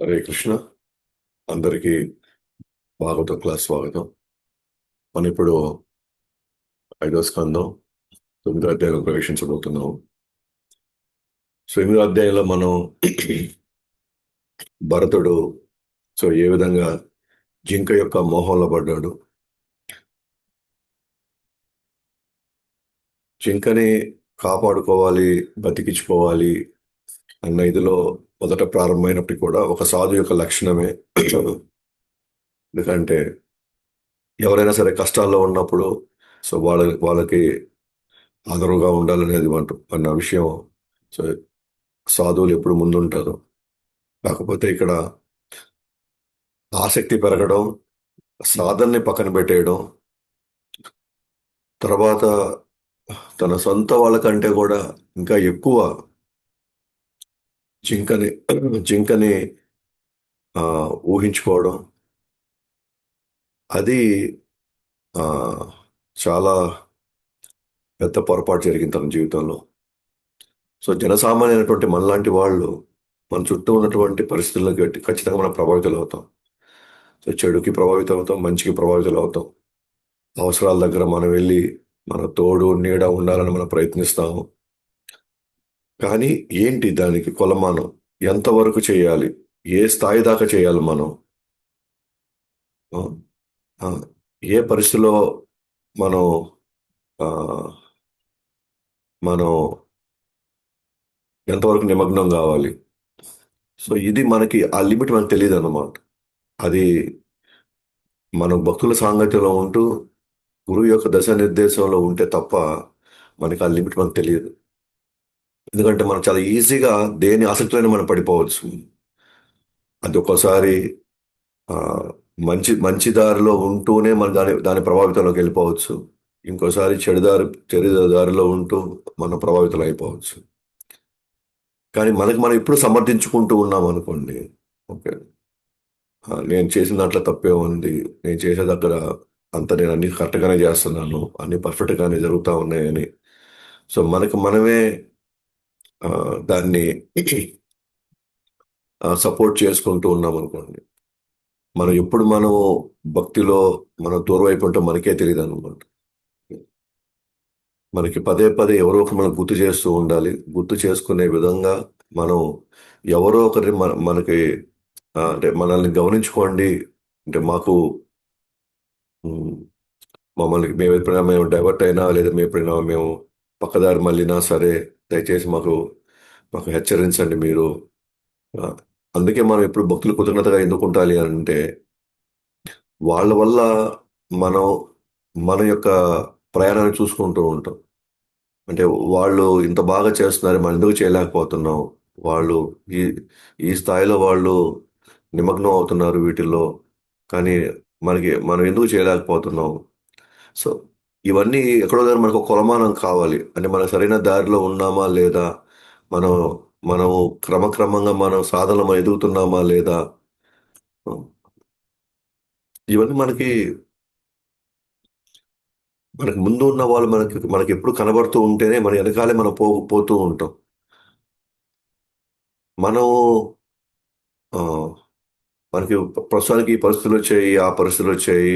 హరే కృష్ణ. అందరికీ భాగవతం క్లాస్ స్వాగతం. మనం ఇప్పుడు 5వ స్కందం 9వ అధ్యాయంలో ప్రవేశించబోతున్నాం. సో 8వ అధ్యాయంలో మనం భరతుడు ఏ విధంగా జింక యొక్క మోహంలో పడ్డాడు, జింకని కాపాడుకోవాలి, బతికించుకోవాలి అన్న ఇదిలో మొదట ప్రారంభమైనప్పటికీ కూడా ఒక సాధు యొక్క లక్షణమే. ఎందుకంటే ఎవరైనా సరే కష్టాల్లో ఉన్నప్పుడు వాళ్ళకి ఆదరుగా ఉండాలనేది అన్న విషయం. సో సాధువులు ఎప్పుడు ముందుంటారు. కాకపోతే ఇక్కడ ఆసక్తి పెరగడం, సాధనని పక్కన పెట్టేయడం, తర్వాత తన సొంత వాళ్ళకంటే కూడా ఇంకా ఎక్కువ జింకని జింకని ఆ, ఊహించుకోవడం, అది ఆ, చాలా పెద్ద పొరపాటు జరిగింది తన జీవితంలో. సో జనసామాన్యమైనటువంటి మనలాంటి వాళ్ళు మన చుట్టూ ఉన్నటువంటి పరిస్థితులకు ఖచ్చితంగా మనం ప్రభావితులు అవుతాం. సో చెడుకి ప్రభావితం అవుతాం, మంచికి ప్రభావితులు అవుతాం. అవసరాల దగ్గర మనం వెళ్ళి మన తోడు నీడ ఉండాలని మనం ప్రయత్నిస్తాము. కానీ ఏంటి దానికి కొలమానం? ఎంతవరకు చేయాలి? ఏ స్థాయి దాకా చేయాలి మనం? ఆ, ఆ, ఏ పరిస్థితిలో మనం ఆ, మనం ఎంతవరకు నిమగ్నం కావాలి? సో ఇది మనకి ఆ లిమిట్ మనకు తెలియదు అన్నమాట. అది మనం భక్తుల సాంగత్యంలో ఉంటూ గురువు యొక్క దశ నిర్దేశంలో ఉంటే తప్ప మనకి ఆ లిమిట్ మనకు తెలియదు. ఎందుకంటే మనం చాలా ఈజీగా దేని ఆసక్తిలోనే మనం పడిపోవచ్చు. అది ఒక్కోసారి ఆ, మంచి మంచి దారిలో ఉంటూనే మనం దాని ప్రభావితంలోకి వెళ్ళిపోవచ్చు. ఇంకోసారి చెడు దారిలో ఉంటూ మనం ప్రభావితం అయిపోవచ్చు. కానీ మనకి మనం ఎప్పుడు సమర్థించుకుంటూ ఉన్నాం అనుకోండి, ఓకే, నేను చేసిన దాంట్లో తప్పే ఉంది, నేను చేసే దగ్గర నేను అన్ని కరెక్ట్గానే చేస్తున్నాను, అన్ని పర్ఫెక్ట్గానే జరుగుతూ ఉన్నాయని. సో మనకి మనమే ఆ, దాన్ని సపోర్ట్ చేసుకుంటూ ఉన్నాం అనుకోండి, మనం భక్తిలో మనం దూరం అయిపోతుంటే మనకే తెలియదు అనమాట. మనకి పదే పదే ఎవరో ఒకరు మనం గుర్తు చేస్తూ ఉండాలి. గుర్తు చేసుకునే విధంగా మనం ఎవరో ఒకరిని మనకి అంటే మనల్ని గమనించుకోండి, అంటే మాకు ఉమ్, మమ్మల్ని మేము ఎప్పుడైనా మేము డైవర్ట్ అయినా లేదా మేము ఎప్పుడైనా మేము పక్కదారి మళ్ళినా సరే దయచేసి మాకు మాకు హెచ్చరించండి మీరు. ఆ, అందుకే మనం ఎప్పుడు భక్తులు కృతజ్ఞతగా ఎందుకు ఉండాలి అంటే వాళ్ళ వల్ల మనం మన యొక్క ప్రయాణాన్ని చూసుకుంటూ ఉంటాం. అంటే వాళ్ళు ఇంత బాగా చేస్తున్నారు, మనం ఎందుకు చేయలేకపోతున్నాం? వాళ్ళు ఈ ఈ స్థాయిలో వాళ్ళు నిమగ్నం అవుతున్నారు వీటిల్లో, కానీ మనం ఎందుకు చేయలేకపోతున్నాం? సో ఇవన్నీ ఎక్కడో దగ్గర మనకు ఒక కొలమానం కావాలి. అంటే మనం సరైన దారిలో ఉన్నామా లేదా, మనం మనం క్రమక్రమంగా మనం సాధనలో ఎదుగుతున్నామా లేదా, ఇవన్నీ మనకి ముందు ఉన్న వాళ్ళు మనకి ఎప్పుడు కనబడుతూ ఉంటేనే మన వెనకాలే మనం పోతూ ఉంటాం. మనం ఆ, మనకి ప్రస్తుతానికి ఈ పరిస్థితులు వచ్చాయి, ఆ పరిస్థితులు వచ్చాయి,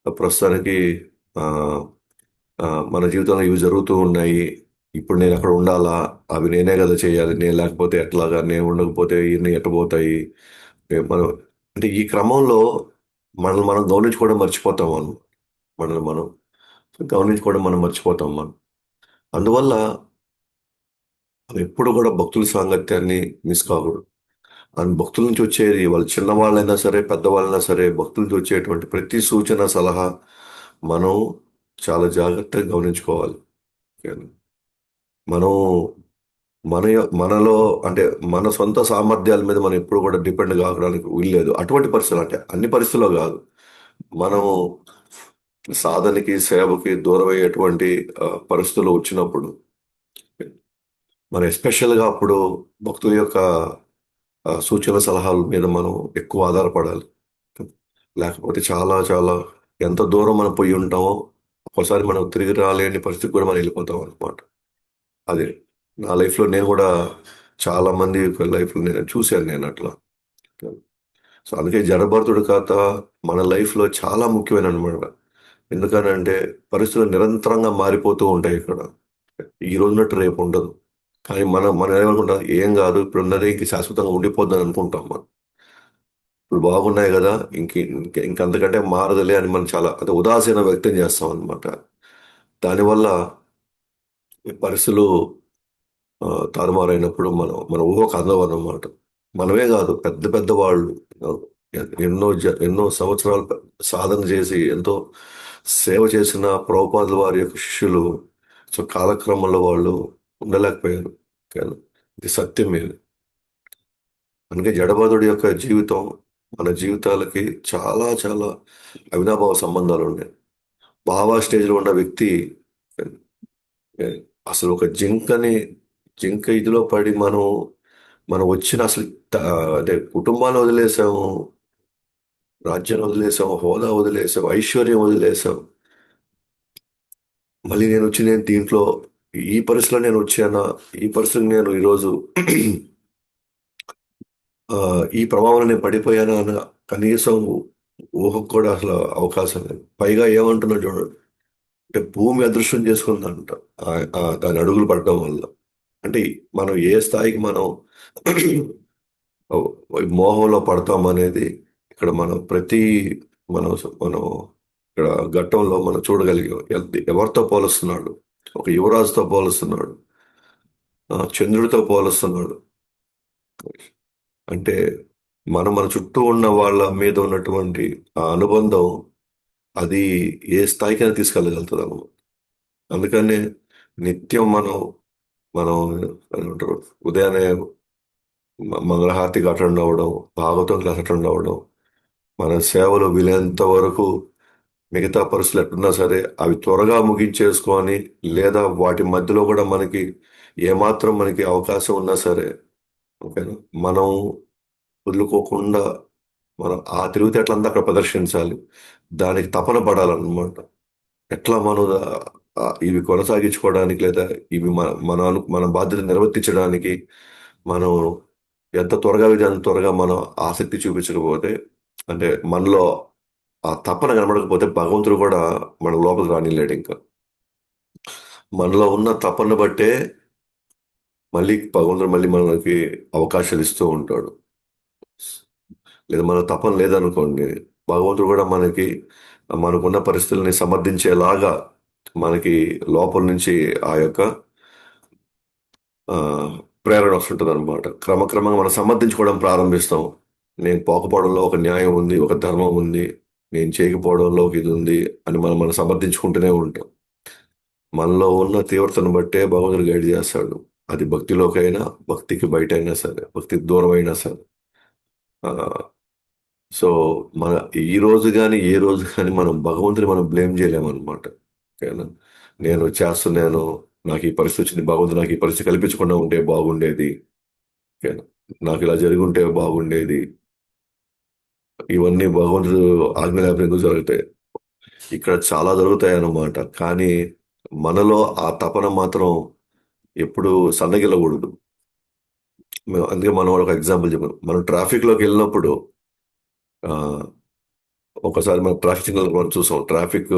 ప్రస్తుతానికి ఆ, ఆ, మన జీవితంలో ఇవి జరుగుతూ ఉన్నాయి, ఇప్పుడు నేను అక్కడ ఉండాలా, అవి నేనే కదా చేయాలి, నేను లేకపోతే ఎట్లాగా, నేను ఉండకపోతే ఇవన్నీ ఎట్టబోతాయి. మనం అంటే ఈ క్రమంలో మనల్ని మనం గమనించుకోవడం మర్చిపోతాం. మనల్ని మనం గమనించుకోవడం మనం మర్చిపోతాం. అందువల్ల మనం ఎప్పుడు కూడా భక్తుల సాంగత్యాన్ని మిస్ కాకూడదు. అండ్ భక్తుల నుంచి వచ్చేది, వాళ్ళు చిన్నవాళ్ళైనా సరే పెద్దవాళ్ళైనా సరే, భక్తుల నుంచి వచ్చేటువంటి ప్రతి సూచన సలహా మనం చాలా జాగ్రత్తగా గమనించుకోవాలి. మనం మనలో అంటే మన సొంత సామర్థ్యాల మీద మనం ఎప్పుడు కూడా డిపెండ్ కావడానికి వీల్లేదు. అటువంటి పరిస్థితులు, అంటే అన్ని పరిస్థితుల్లో కాదు, మనం సాధనకి సేవకి దూరం అయ్యేటువంటి పరిస్థితులు వచ్చినప్పుడు మనం ఎస్పెషల్గా అప్పుడు భక్తుల యొక్క సూచన సలహాల మీద మనం ఎక్కువ ఆధారపడాలి. లేకపోతే చాలా చాలా ఎంత దూరం మనం పోయి ఉంటామో ఒకసారి మనం తిరిగి రాలేని పరిస్థితి కూడా మనం వెళ్ళిపోతాం అనమాట. అదే నా లైఫ్లో నేను కూడా చాలా మంది లైఫ్లో నేను చూశాను, నేను అట్లా. సో అందుకే జడభరతుడి కథ మన లైఫ్లో చాలా ముఖ్యమైన అనమాట. ఎందుకనంటే పరిస్థితులు నిరంతరంగా మారిపోతూ ఉంటాయి ఇక్కడ. ఈ రోజునట్టు రేపు ఉండదు. కానీ మనం ఏమనుకుంటాం, ఏం కాదు ఇప్పుడు ఉన్నది ఇంక శాశ్వతంగా ఉండిపోద్దని అనుకుంటాం మనం. ఇప్పుడు బాగున్నాయి కదా, ఇంకంతకంటే మారదులే అని మనం చాలా అంటే ఉదాసీన వ్యక్తం చేస్తాం అనమాట. దానివల్ల ఈ పరిస్థితులు ఆ, తారుమారైనప్పుడు మన ఊహకు అందం అన్నమాట. మనమే కాదు, పెద్ద పెద్ద వాళ్ళు ఎన్నో సంవత్సరాలు సాధన చేసి ఎంతో సేవ చేసిన ప్రభుపాదుల వారి యొక్క శిష్యులు సో కాలక్రమంలో వాళ్ళు ఉండలేకపోయారు. కానీ ఇది సత్యం ఇది. అందుకే జడభరతుడి యొక్క జీవితం మన జీవితాలకి చాలా చాలా అవినాభావ సంబంధాలు ఉన్నాయి. బావా స్టేజ్లో ఉన్న వ్యక్తి అసలు ఒక జింక ఇదిలో పడి మనం వచ్చిన అసలు అంటే కుటుంబాన్ని వదిలేసాము, రాజ్యాన్ని వదిలేసాం, హోదా వదిలేసాం, ఐశ్వర్యం వదిలేసాం. మళ్ళీ నేను దీంట్లో ఈ పరిస్థితిలో నేను వచ్చానా, ఈ పరిస్థితికి నేను ఈరోజు ఆ, ఈ ప్రభావంలో నేను పడిపోయానా అన్న కనీసం ఊహకు కూడా అసలు అవకాశం లేదు. పైగా ఏమంటున్నా చూడండి, అంటే భూమి అదృశ్యం చేసుకుందంట దాని అడుగులు పడడం వల్ల. అంటే మనం ఏ స్థాయికి మనం మోహంలో పడతాం అనేది ఇక్కడ మనం మనం మనం ఇక్కడ ఘట్టంలో మనం చూడగలిగాం. ఎవరితో పోలుస్తున్నాడు? ఒక యువరాజుతో పోలుస్తున్నాడు, చంద్రుడితో పోలుస్తున్నాడు. అంటే మన చుట్టూ ఉన్న వాళ్ళ మీద ఉన్నటువంటి ఆ అనుబంధం అది ఏ స్థాయికైనా తీసుకెళ్ళగలుగుతుంది అన్నమాట. అందుకనే నిత్యం మనం ఏమంటారు, ఉదయాన్నే మంగళహారతికి అటెండ్ అవ్వడం, భాగవతం క్లాస్ అటెండ్ అవ్వడం, మన సేవలు వీలైనంత వరకు మిగతా పరిస్థితులు ఎట్టున్నా సరే అవి త్వరగా ముగించేసుకొని, లేదా వాటి మధ్యలో కూడా ఏమాత్రం మనకి అవకాశం ఉన్నా సరే ఓకేనా, మనం వదులుకోకుండా మనం ఆ తెలివితేటలంతా అక్కడ ప్రదర్శించాలి. దానికి తపన పడాలన్నమాట. ఎట్లా మనం ఇవి కొనసాగించుకోవడానికి, లేదా ఇవి మన బాధ్యత నిర్వర్తించడానికి మనం ఎంత త్వరగా వీలైనంత త్వరగా మనం ఆసక్తి చూపించకపోతే, అంటే మనలో ఆ తపన కనబడకపోతే భగవంతుడు కూడా మన లోపలికి రానిలేడు ఇంకా. మనలో ఉన్న తపన బట్టే మళ్ళీ భగవంతుడు మళ్ళీ మనకి అవకాశాలు ఇస్తూ ఉంటాడు. లేదా మన తపన లేదనుకోండి, భగవంతుడు కూడా మనకున్న పరిస్థితుల్ని సమర్థించేలాగా మనకి లోపల నుంచి ఆ యొక్క ఆ, ప్రేరణ వస్తుంటుంది అనమాట. క్రమక్రమంగా మనం సమర్థించుకోవడం ప్రారంభిస్తాం. నేను పోకపోవడంలో ఒక న్యాయం ఉంది, ఒక ధర్మం ఉంది, నేను చేయకపోవడంలో ఒక ఇది ఉంది అని మనం సమర్థించుకుంటూనే ఉంటాం. మనలో ఉన్న తీవ్రతను బట్టే భగవంతుడు గైడ్ చేస్తాడు. అది భక్తిలోకైనా, భక్తికి బయట అయినా సరే, భక్తికి దూరం అయినా సరే. ఆ, సో మన ఈ రోజు కానీ ఏ రోజు కానీ మనం భగవంతుని మనం బ్లేమ్ చేయలేమన్నమాట. ఓకేనా? నేను నాకు ఈ పరిస్థితి వచ్చింది, భగవంతుడు నాకు ఈ పరిస్థితి కల్పించకుండా ఉంటే బాగుండేది. ఓకేనా? నాకు ఇలా జరిగి ఉంటే బాగుండేది. ఇవన్నీ భగవంతుడు ఆజ్ఞ లేకపోతే ఎందుకు జరుగుతాయి? ఇక్కడ చాలా జరుగుతాయి అన్నమాట. కానీ మనలో ఆ తపన మాత్రం ఎప్పుడు సన్నగిల్లకూడదు. అందుకే మనం ఒక ఎగ్జాంపుల్ చెప్పాం. మనం ట్రాఫిక్లోకి వెళ్ళినప్పుడు ఆ, ఒకసారి మనం ట్రాఫిక్ సిగ్నల్ మనం చూసాం. ట్రాఫిక్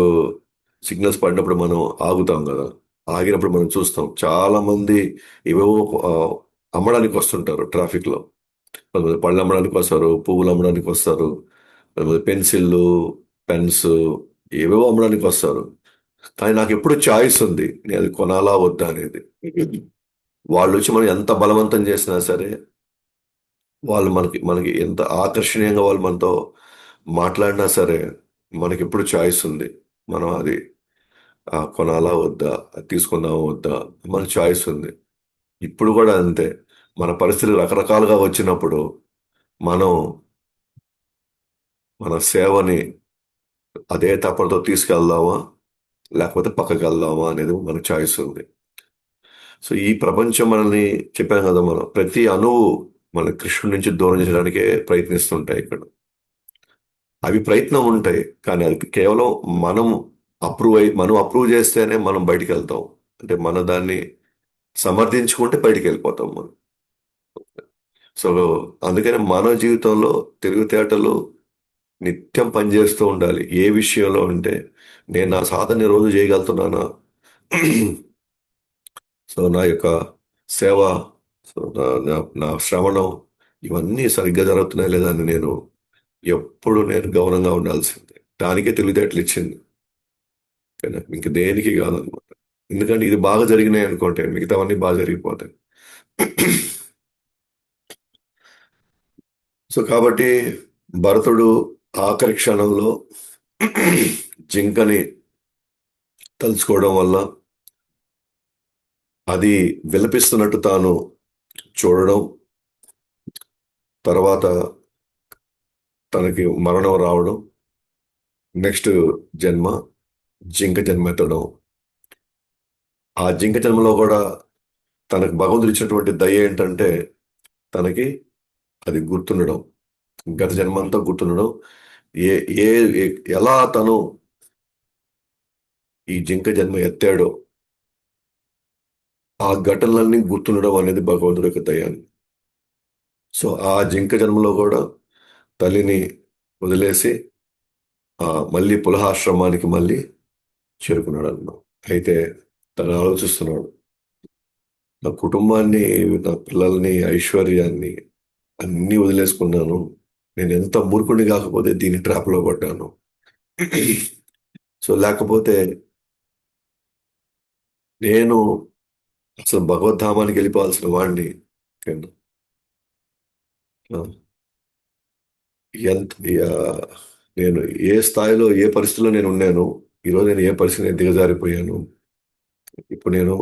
సిగ్నల్స్ పడినప్పుడు మనం ఆగుతాం కదా. ఆగినప్పుడు మనం చూస్తాం చాలా మంది ఏవేవో ఆ, అమ్మడానికి వస్తుంటారు ట్రాఫిక్ లో. కొంతమంది పళ్ళు అమ్మడానికి వస్తారు, పువ్వులు అమ్మడానికి వస్తారు, కొంతమంది పెన్సిళ్ళు, పెన్స్, ఏవేవో అమ్మడానికి వస్తారు. కానీ నాకు ఎప్పుడు చాయిస్ ఉంది, నేను అది కొనాలా వద్దా అనేది. వాళ్ళు వచ్చి మనం ఎంత బలవంతం చేసినా సరే, వాళ్ళు మనకి మనకి ఎంత ఆకర్షణీయంగా వాళ్ళు మనతో మాట్లాడినా సరే, మనకి ఎప్పుడు చాయిస్ ఉంది. మనం అది కొనాలా వద్దా, అది తీసుకుందామా వద్దా, మన చాయిస్ ఉంది. ఇప్పుడు కూడా అంతే. మన పరిస్థితులు రకరకాలుగా వచ్చినప్పుడు మనం మన సేవని అదే తపనతో తీసుకెళ్దామా, లేకపోతే పక్కకి వెళ్దామా అనేది మన చాయిస్ ఉంది. సో ఈ ప్రపంచం మనల్ని, చెప్పాను కదా, మనం ప్రతి అణువు మన కృష్ణుడి నుంచి దూరం చేయడానికే ప్రయత్నిస్తుంటాయి ఇక్కడ. అవి ప్రయత్నం ఉంటాయి, కానీ అది కేవలం మనం మనం అప్రూవ్ చేస్తేనే మనం బయటికి వెళ్తాం. అంటే మన దాన్ని సమర్థించుకుంటే బయటికి వెళ్ళిపోతాం మనం. సో అందుకని మానవ జీవితంలో తెలివితేటలు నిత్యం పనిచేస్తూ ఉండాలి. ఏ విషయంలో అంటే నేను నా సాధన రోజు చేయగలుగుతున్నానా? సో నా యొక్క సేవ, సో నా శ్రవణం, ఇవన్నీ సరిగ్గా జరుగుతున్నాయి లేదా అని ఎప్పుడు నేను గౌరవంగా ఉండాల్సిందే. దానికే తెలివితేటలు ఇచ్చింది. ఓకేనా? ఇంక దేనికి కాదనమాట. ఎందుకంటే ఇది బాగా జరిగినాయి అనుకుంటే మిగతావన్నీ బాగా జరిగిపోతాయి. సో కాబట్టి భరతుడు ఆఖరి క్షణంలో జింకని తలుచుకోవడం వల్ల అది విలపిస్తున్నట్టు తాను చూడడం, తర్వాత తనకి మరణం రావడం, నెక్స్ట్ జన్మ జింక జన్మ ఎత్తడం. ఆ జింక జన్మలో కూడా తనకు భగవంతుడు ఇచ్చినటువంటి దయ ఏంటంటే తనకి అది గుర్తుండడం, గత జన్మ అంతా గుర్తుండడం. ఏ ఏ ఎలా తను ఈ జింక జన్మ ఎత్తాడో ఆ ఘటనలన్నీ గుర్తుండడం అనేది భగవంతుడి యొక్క దయాన్ని. సో ఆ జింక జన్మలో కూడా తల్లిని వదిలేసి మళ్ళీ పులహాశ్రమానికి మళ్ళీ చేరుకున్నాడు అన్నమాట. అయితే తను ఆలోచిస్తున్నాడు, నా కుటుంబాన్ని, నా పిల్లల్ని, ఐశ్వర్యాన్ని అన్నీ వదిలేసుకున్నాను. నేను ఎంత మూర్ఖుడిని కాకపోతే దీని ట్రాప్లో పడ్డాను. సో లేకపోతే నేను అసలు భగవద్ధామానికి వెళ్ళిపోవాల్సిన వాడిని. ఓకేనా? ఆ, ఎంత నేను ఏ స్థాయిలో ఏ పరిస్థితిలో నేను ఉన్నాను, ఈరోజు నేను ఏ పరిస్థితి నేను దిగజారిపోయాను. ఇప్పుడు నేను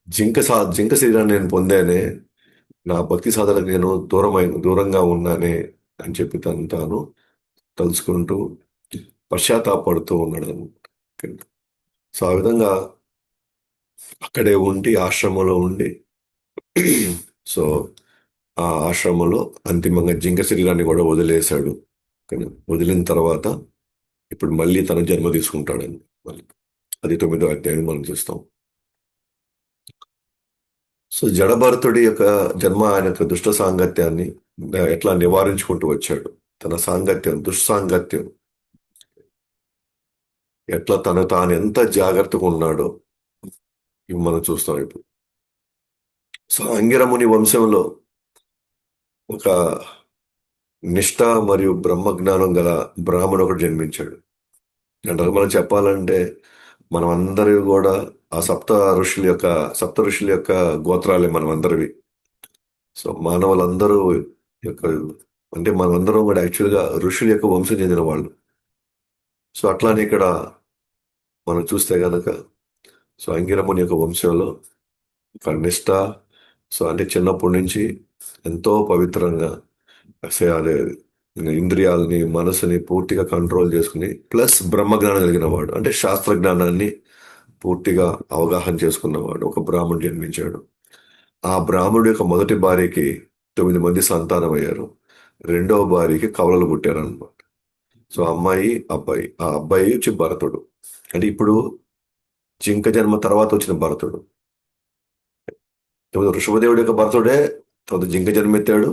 జింక శరీరాన్ని నేను పొందానే, నా భక్తి సాధనకు నేను దూరంగా ఉన్నానే అని చెప్పి తాను తలుచుకుంటూ పశ్చాత్తాపడుతూ ఉన్నాడు అనమాట. సో ఆ విధంగా అక్కడే ఉండి ఆశ్రమంలో ఉండి సో ఆ ఆశ్రమంలో అంతిమంగా జింక శరీరాన్ని కూడా వదిలేశాడు. కానీ వదిలిన తర్వాత ఇప్పుడు మళ్ళీ తన జన్మ తీసుకుంటాడని మళ్ళీ అది 9వ అధ్యాయం మనం చూస్తాం. సో జడభరతుడి యొక్క జన్మ ఆయన యొక్క దుష్ట సాంగత్యాన్ని ఎట్లా నివారించుకుంటూ వచ్చాడు, తన సాంగత్యం దుస్సాంగత్యం ఎట్లా తాను ఎంత జాగ్రత్తగా ఉన్నాడో ఇవి మనం చూస్తాం ఇప్పుడు. సో అంగిరముని వంశంలో ఒక నిష్ఠ మరియు బ్రహ్మజ్ఞానం గల బ్రాహ్మణుడు ఒకడు జన్మించాడు. అంటే మనం చెప్పాలంటే మనం అందరి కూడా ఆ సప్త ఋషుల యొక్క గోత్రాలే మనం అందరివి. సో మానవులందరూ యొక్క అంటే మనమందరం కూడా యాక్చువల్గా ఋషుల యొక్క వంశం చెందిన వాళ్ళు. సో అట్లానే ఇక్కడ మనం చూస్తే గనక సో అంగిరముని యొక్క వంశంలో ఒక నిష్ఠ, సో అంటే చిన్నప్పటి నుంచి ఎంతో పవిత్రంగా అదే ఇంద్రియాలని మనసుని పూర్తిగా కంట్రోల్ చేసుకుని ప్లస్ బ్రహ్మజ్ఞానం కలిగిన వాడు, అంటే శాస్త్ర జ్ఞానాన్ని పూర్తిగా అవగాహన చేసుకున్నవాడు ఒక బ్రాహ్మణుడు జన్మించాడు. ఆ బ్రాహ్మణుడి యొక్క మొదటి భార్యకి 9 మంది సంతానం అయ్యారు. రెండవ భార్యకి కవలలు పుట్టారు అనమాట. సో అమ్మాయి అబ్బాయి, ఆ అబ్బాయి వచ్చి భరతుడు. అంటే ఇప్పుడు జింక జన్మ తర్వాత వచ్చిన భరతుడు. ఋషభదేవుడి యొక్క భరతుడే తర్వాత జింక జన్మెత్తాడు.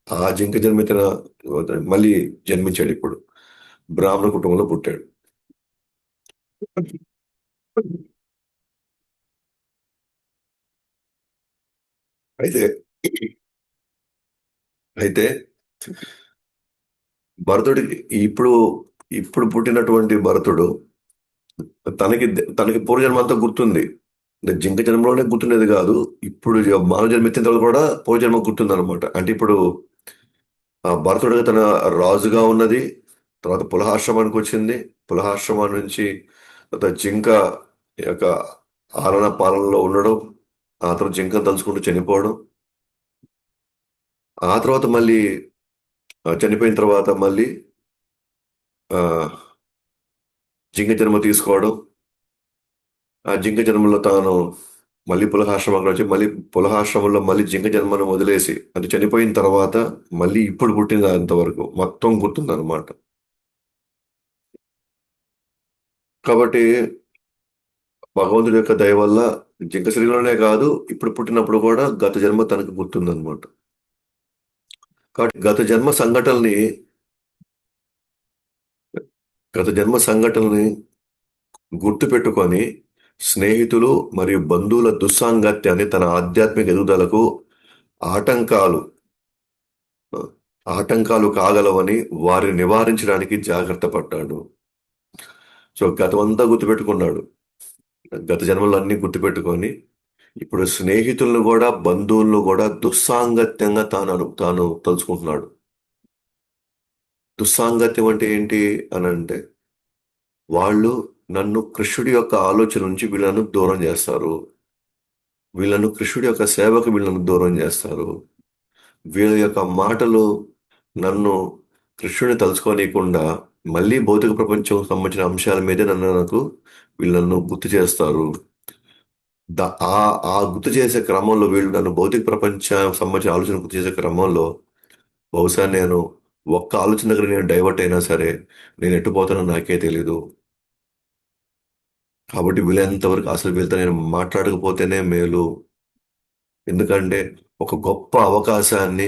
ఆ జింక జన్మెత్తిన మళ్ళీ జన్మించాడు, ఇప్పుడు బ్రాహ్మణ కుటుంబంలో పుట్టాడు. అయితే అయితే భరతుడికి ఇప్పుడు ఇప్పుడు పుట్టినటువంటి భరతుడు తనకి తనకి పూర్వజన్మ అంతా గుర్తుంది. అంటే జింక జన్మలోనే గుర్తుండేది కాదు, ఇప్పుడు మానవ జన్మ ఎత్తిన తర్వాత కూడా పూర్వజన్మ గుర్తుంది అనమాట. అంటే ఇప్పుడు భరతుడిగా తన రాజుగా ఉన్నది, తర్వాత పులహాశ్రమానికి వచ్చింది, పులహాశ్రమం నుంచి తర్వాత జింక యొక్క ఆలన పాలనలో ఉండడం, ఆ తర్వాత జింకను తలుచుకుంటూ చనిపోవడం, ఆ తర్వాత మళ్ళీ చనిపోయిన తర్వాత మళ్ళీ ఆ, జింక జన్మ తీసుకోవడం, ఆ జింక జన్మలో తాను మళ్ళీ పులహాశ్రమంలో వచ్చి మళ్ళీ పులహాశ్రమంలో మళ్ళీ జింక జన్మను వదిలేసి అంటే చనిపోయిన తర్వాత మళ్ళీ ఇప్పుడు పుట్టిన అంతవరకు మొత్తం గుర్తుంది అనమాట. కాబట్టి భగవంతుడి యొక్క దయ వల్ల జింక శరీరంలోనే కాదు ఇప్పుడు పుట్టినప్పుడు కూడా గత జన్మ తనకు గుర్తుందనమాట. కాబట్టి గత జన్మ సంఘటనల్ని గుర్తుపెట్టుకొని స్నేహితులు మరియు బంధువుల దుస్సాంగత్యాన్ని తన ఆధ్యాత్మిక ఎదుగుదలకు ఆటంకాలు ఆటంకాలు కాగలవని వారిని నివారించడానికి జాగ్రత్త పడ్డాడు. సో గతమంతా గుర్తుపెట్టుకున్నాడు. గత జన్మలు అన్ని గుర్తుపెట్టుకొని ఇప్పుడు స్నేహితులను కూడా బంధువులను కూడా దుస్సాంగత్యంగా తాను తలుచుకుంటున్నాడు. దుస్సాంగత్యం అంటే ఏంటి అని అంటే వాళ్ళు నన్ను కృష్ణుడి యొక్క ఆలోచన నుంచి వీళ్ళను దూరం చేస్తారు. వీళ్ళను కృష్ణుడి యొక్క సేవకు వీళ్ళను దూరం చేస్తారు. వీళ్ళ యొక్క మాటలు నన్ను కృష్ణుడిని తలుచుకోనీయకుండా మళ్ళీ భౌతిక ప్రపంచం సంబంధించిన అంశాల మీదే నాకు వీళ్ళను గుర్తు చేస్తారు. ఆ ఆ గుర్తు చేసే క్రమంలో వీళ్ళు నన్ను భౌతిక ప్రపంచం సంబంధించిన ఆలోచన గుర్తు చేసే క్రమంలో బహుశా నేను ఒక్క ఆలోచన దగ్గర నేను డైవర్ట్ అయినా సరే నేను ఎట్టుపోతానో నాకే తెలీదు. కాబట్టి వీలైనంత వరకు అసలు వీళ్ళతో నేను మాట్లాడకపోతేనే మేలు. ఎందుకంటే ఒక గొప్ప అవకాశాన్ని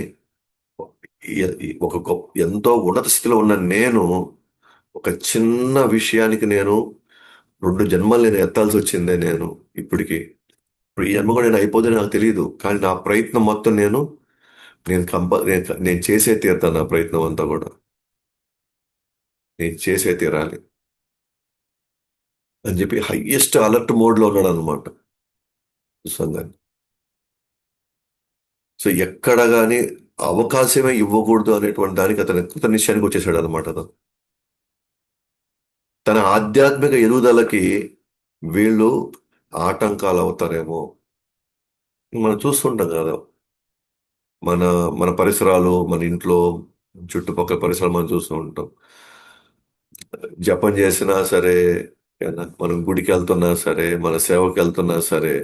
ఒక గొప్ప ఎంతో ఉన్నత స్థితిలో ఉన్న నేను ఒక చిన్న విషయానికి నేను 2 జన్మలు నేను ఎత్తాల్సి వచ్చిందే నేను ఇప్పటికి. ఇప్పుడు ఈ జన్మ కూడా నేను అయిపోతే నాకు తెలియదు, కానీ నా ప్రయత్నం మొత్తం నేను చేసే తీరుతాను. నా ప్రయత్నం అంతా కూడా నేను చేసే తీరాలి అని చెప్పి హైయెస్ట్ అలర్ట్ మోడ్లో ఉన్నాడు అనమాట సంఘాన్ని. సో ఎక్కడ కానీ అవకాశమే ఇవ్వకూడదు అనేటువంటి దానికి అతను కృత నిశ్చయానికి వచ్చేసాడు అనమాట. తన ఆధ్యాత్మిక ఎదుగుదలకి వీళ్ళు ఆటంకాలు అవుతారేమో. మనం చూస్తుంటాం కదా, మన మన పరిసరాలు, మన ఇంట్లో చుట్టుపక్కల పరిసరాలు మనం చూస్తూ ఉంటాం. జపం చేసినా సరే, మనం గుడికి వెళ్తున్నా సరే, మన సేవకి వెళ్తున్నా సరే,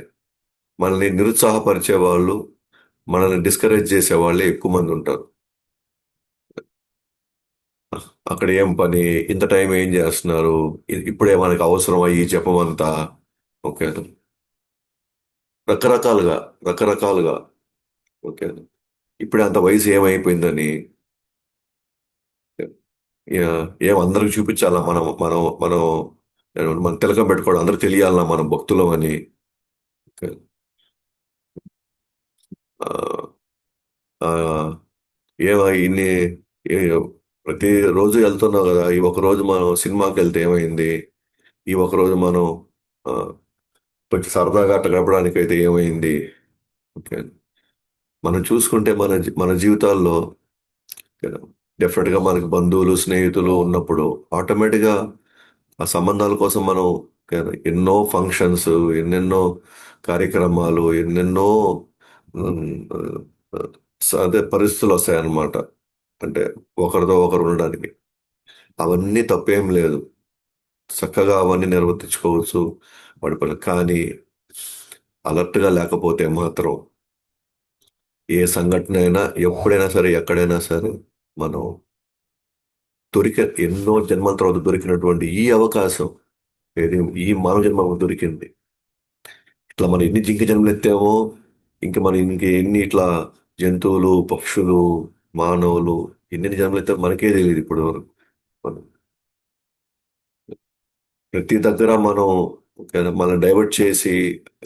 మనల్ని నిరుత్సాహపరిచే వాళ్ళు, మనల్ని డిస్కరేజ్ చేసే వాళ్ళే ఎక్కువ మంది ఉంటారు. అక్కడ ఏం పని, ఇంత టైం ఏం చేస్తున్నారు, ఇప్పుడే మనకు అవసరమా ఈ జపం అంతా? ఓకే, రకరకాలుగా రకరకాలుగా. ఓకే, ఇప్పుడే అంత వయసు ఏమైపోయిందని, ఏం అందరికి చూపించాలా, మనం మనం మనం మనం తిలకం పెట్టుకోవడం అందరికి తెలియాలన్నా మనం భక్తులం అని. ఓకే. ఆ, ఆ, ఇన్ని ప్రతి రోజు వెళ్తున్నాం కదా, ఈ ఒక రోజు మనం సినిమాకి వెళ్తే ఏమైంది, ఈ ఒక రోజు మనం ఆ, కొంచెం సరదాగా అట్లా గడపడానికి అయితే ఏమైంది. ఓకే. మనం చూసుకుంటే మన జీవితాల్లో డెఫినెట్ గా మనకి బంధువులు స్నేహితులు ఉన్నప్పుడు ఆటోమేటిక్గా ఆ సంబంధాల కోసం మనం ఎన్నో ఫంక్షన్స్, ఎన్నెన్నో కార్యక్రమాలు, ఎన్నెన్నో ఉమ్, అదే పరిస్థితులు వస్తాయన్నమాట. అంటే ఒకరితో ఒకరు ఉండడానికి అవన్నీ తప్పేం లేదు. చక్కగా అవన్నీ నిర్వర్తించుకోవచ్చు వాడి పని. కానీ అలర్ట్గా లేకపోతే మాత్రం ఏ సంఘటన అయినా ఎప్పుడైనా సరే ఎక్కడైనా సరే మనం ఎన్నో జన్మల తర్వాత దొరికినటువంటి ఈ అవకాశం, ఏది ఈ మానవ జన్మ దొరికింది. ఇట్లా మనం ఎన్ని జింక జన్మలు ఎత్తామో, మనం ఎన్ని ఇట్లా జంతువులు, పక్షులు, మానవులు ఎన్ని జన్మలు ఎత్తామో మనకే తెలియదు ఇప్పుడు వరకు. మనం ప్రతి దగ్గర మనం డైవర్ట్ చేసి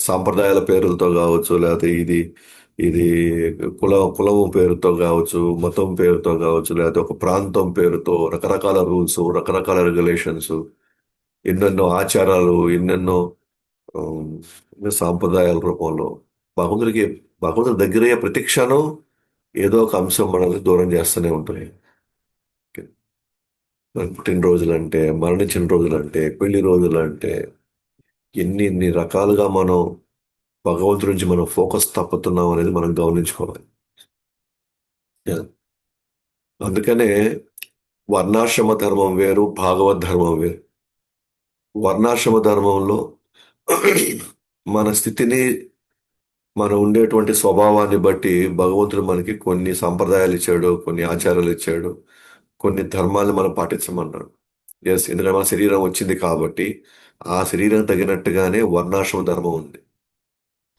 సాంప్రదాయాల పేర్లతో కావచ్చు, లేకపోతే ఇది ఇది కులం పేరుతో కావచ్చు, మతం పేరుతో కావచ్చు, లేకపోతే ఒక ప్రాంతం పేరుతో రకరకాల రూల్స్, రకరకాల రెగ్యులేషన్స్, ఎన్నెన్నో ఆచారాలు, ఎన్నెన్నో ఉమ్, సాంప్రదాయాల రూపంలో భగవంతుడికి భగవంతుడి దగ్గరయ్యే ప్రతి క్షణం ఏదో ఒక అంశం మనల్ని దూరం చేస్తూనే ఉంటుంది. మన పుట్టినరోజులంటే, మరణించిన రోజులంటే, పెళ్లి రోజులంటే, ఎన్ని ఎన్ని రకాలుగా మనం భగవంతుడి నుంచి మనం ఫోకస్ తప్పుతున్నాం అనేది మనం గమనించుకోవాలి. Yeah. అందుకనే వర్ణాశ్రమ ధర్మం వేరు, భాగవత్ ధర్మం వేరు. వర్ణాశ్రమ ధర్మంలో మన స్థితిని, మనం ఉండేటువంటి స్వభావాన్ని బట్టి భగవంతుడు మనకి కొన్ని సంప్రదాయాలు ఇచ్చాడు, కొన్ని ఆచారాలు ఇచ్చాడు, కొన్ని ధర్మాలు మనం పాటించమన్నాడు. ఎస్, ఎందుకంటే మన శరీరం వచ్చింది కాబట్టి ఆ శరీరం తగినట్టుగానే వర్ణాశ్రమ ధర్మం ఉంది.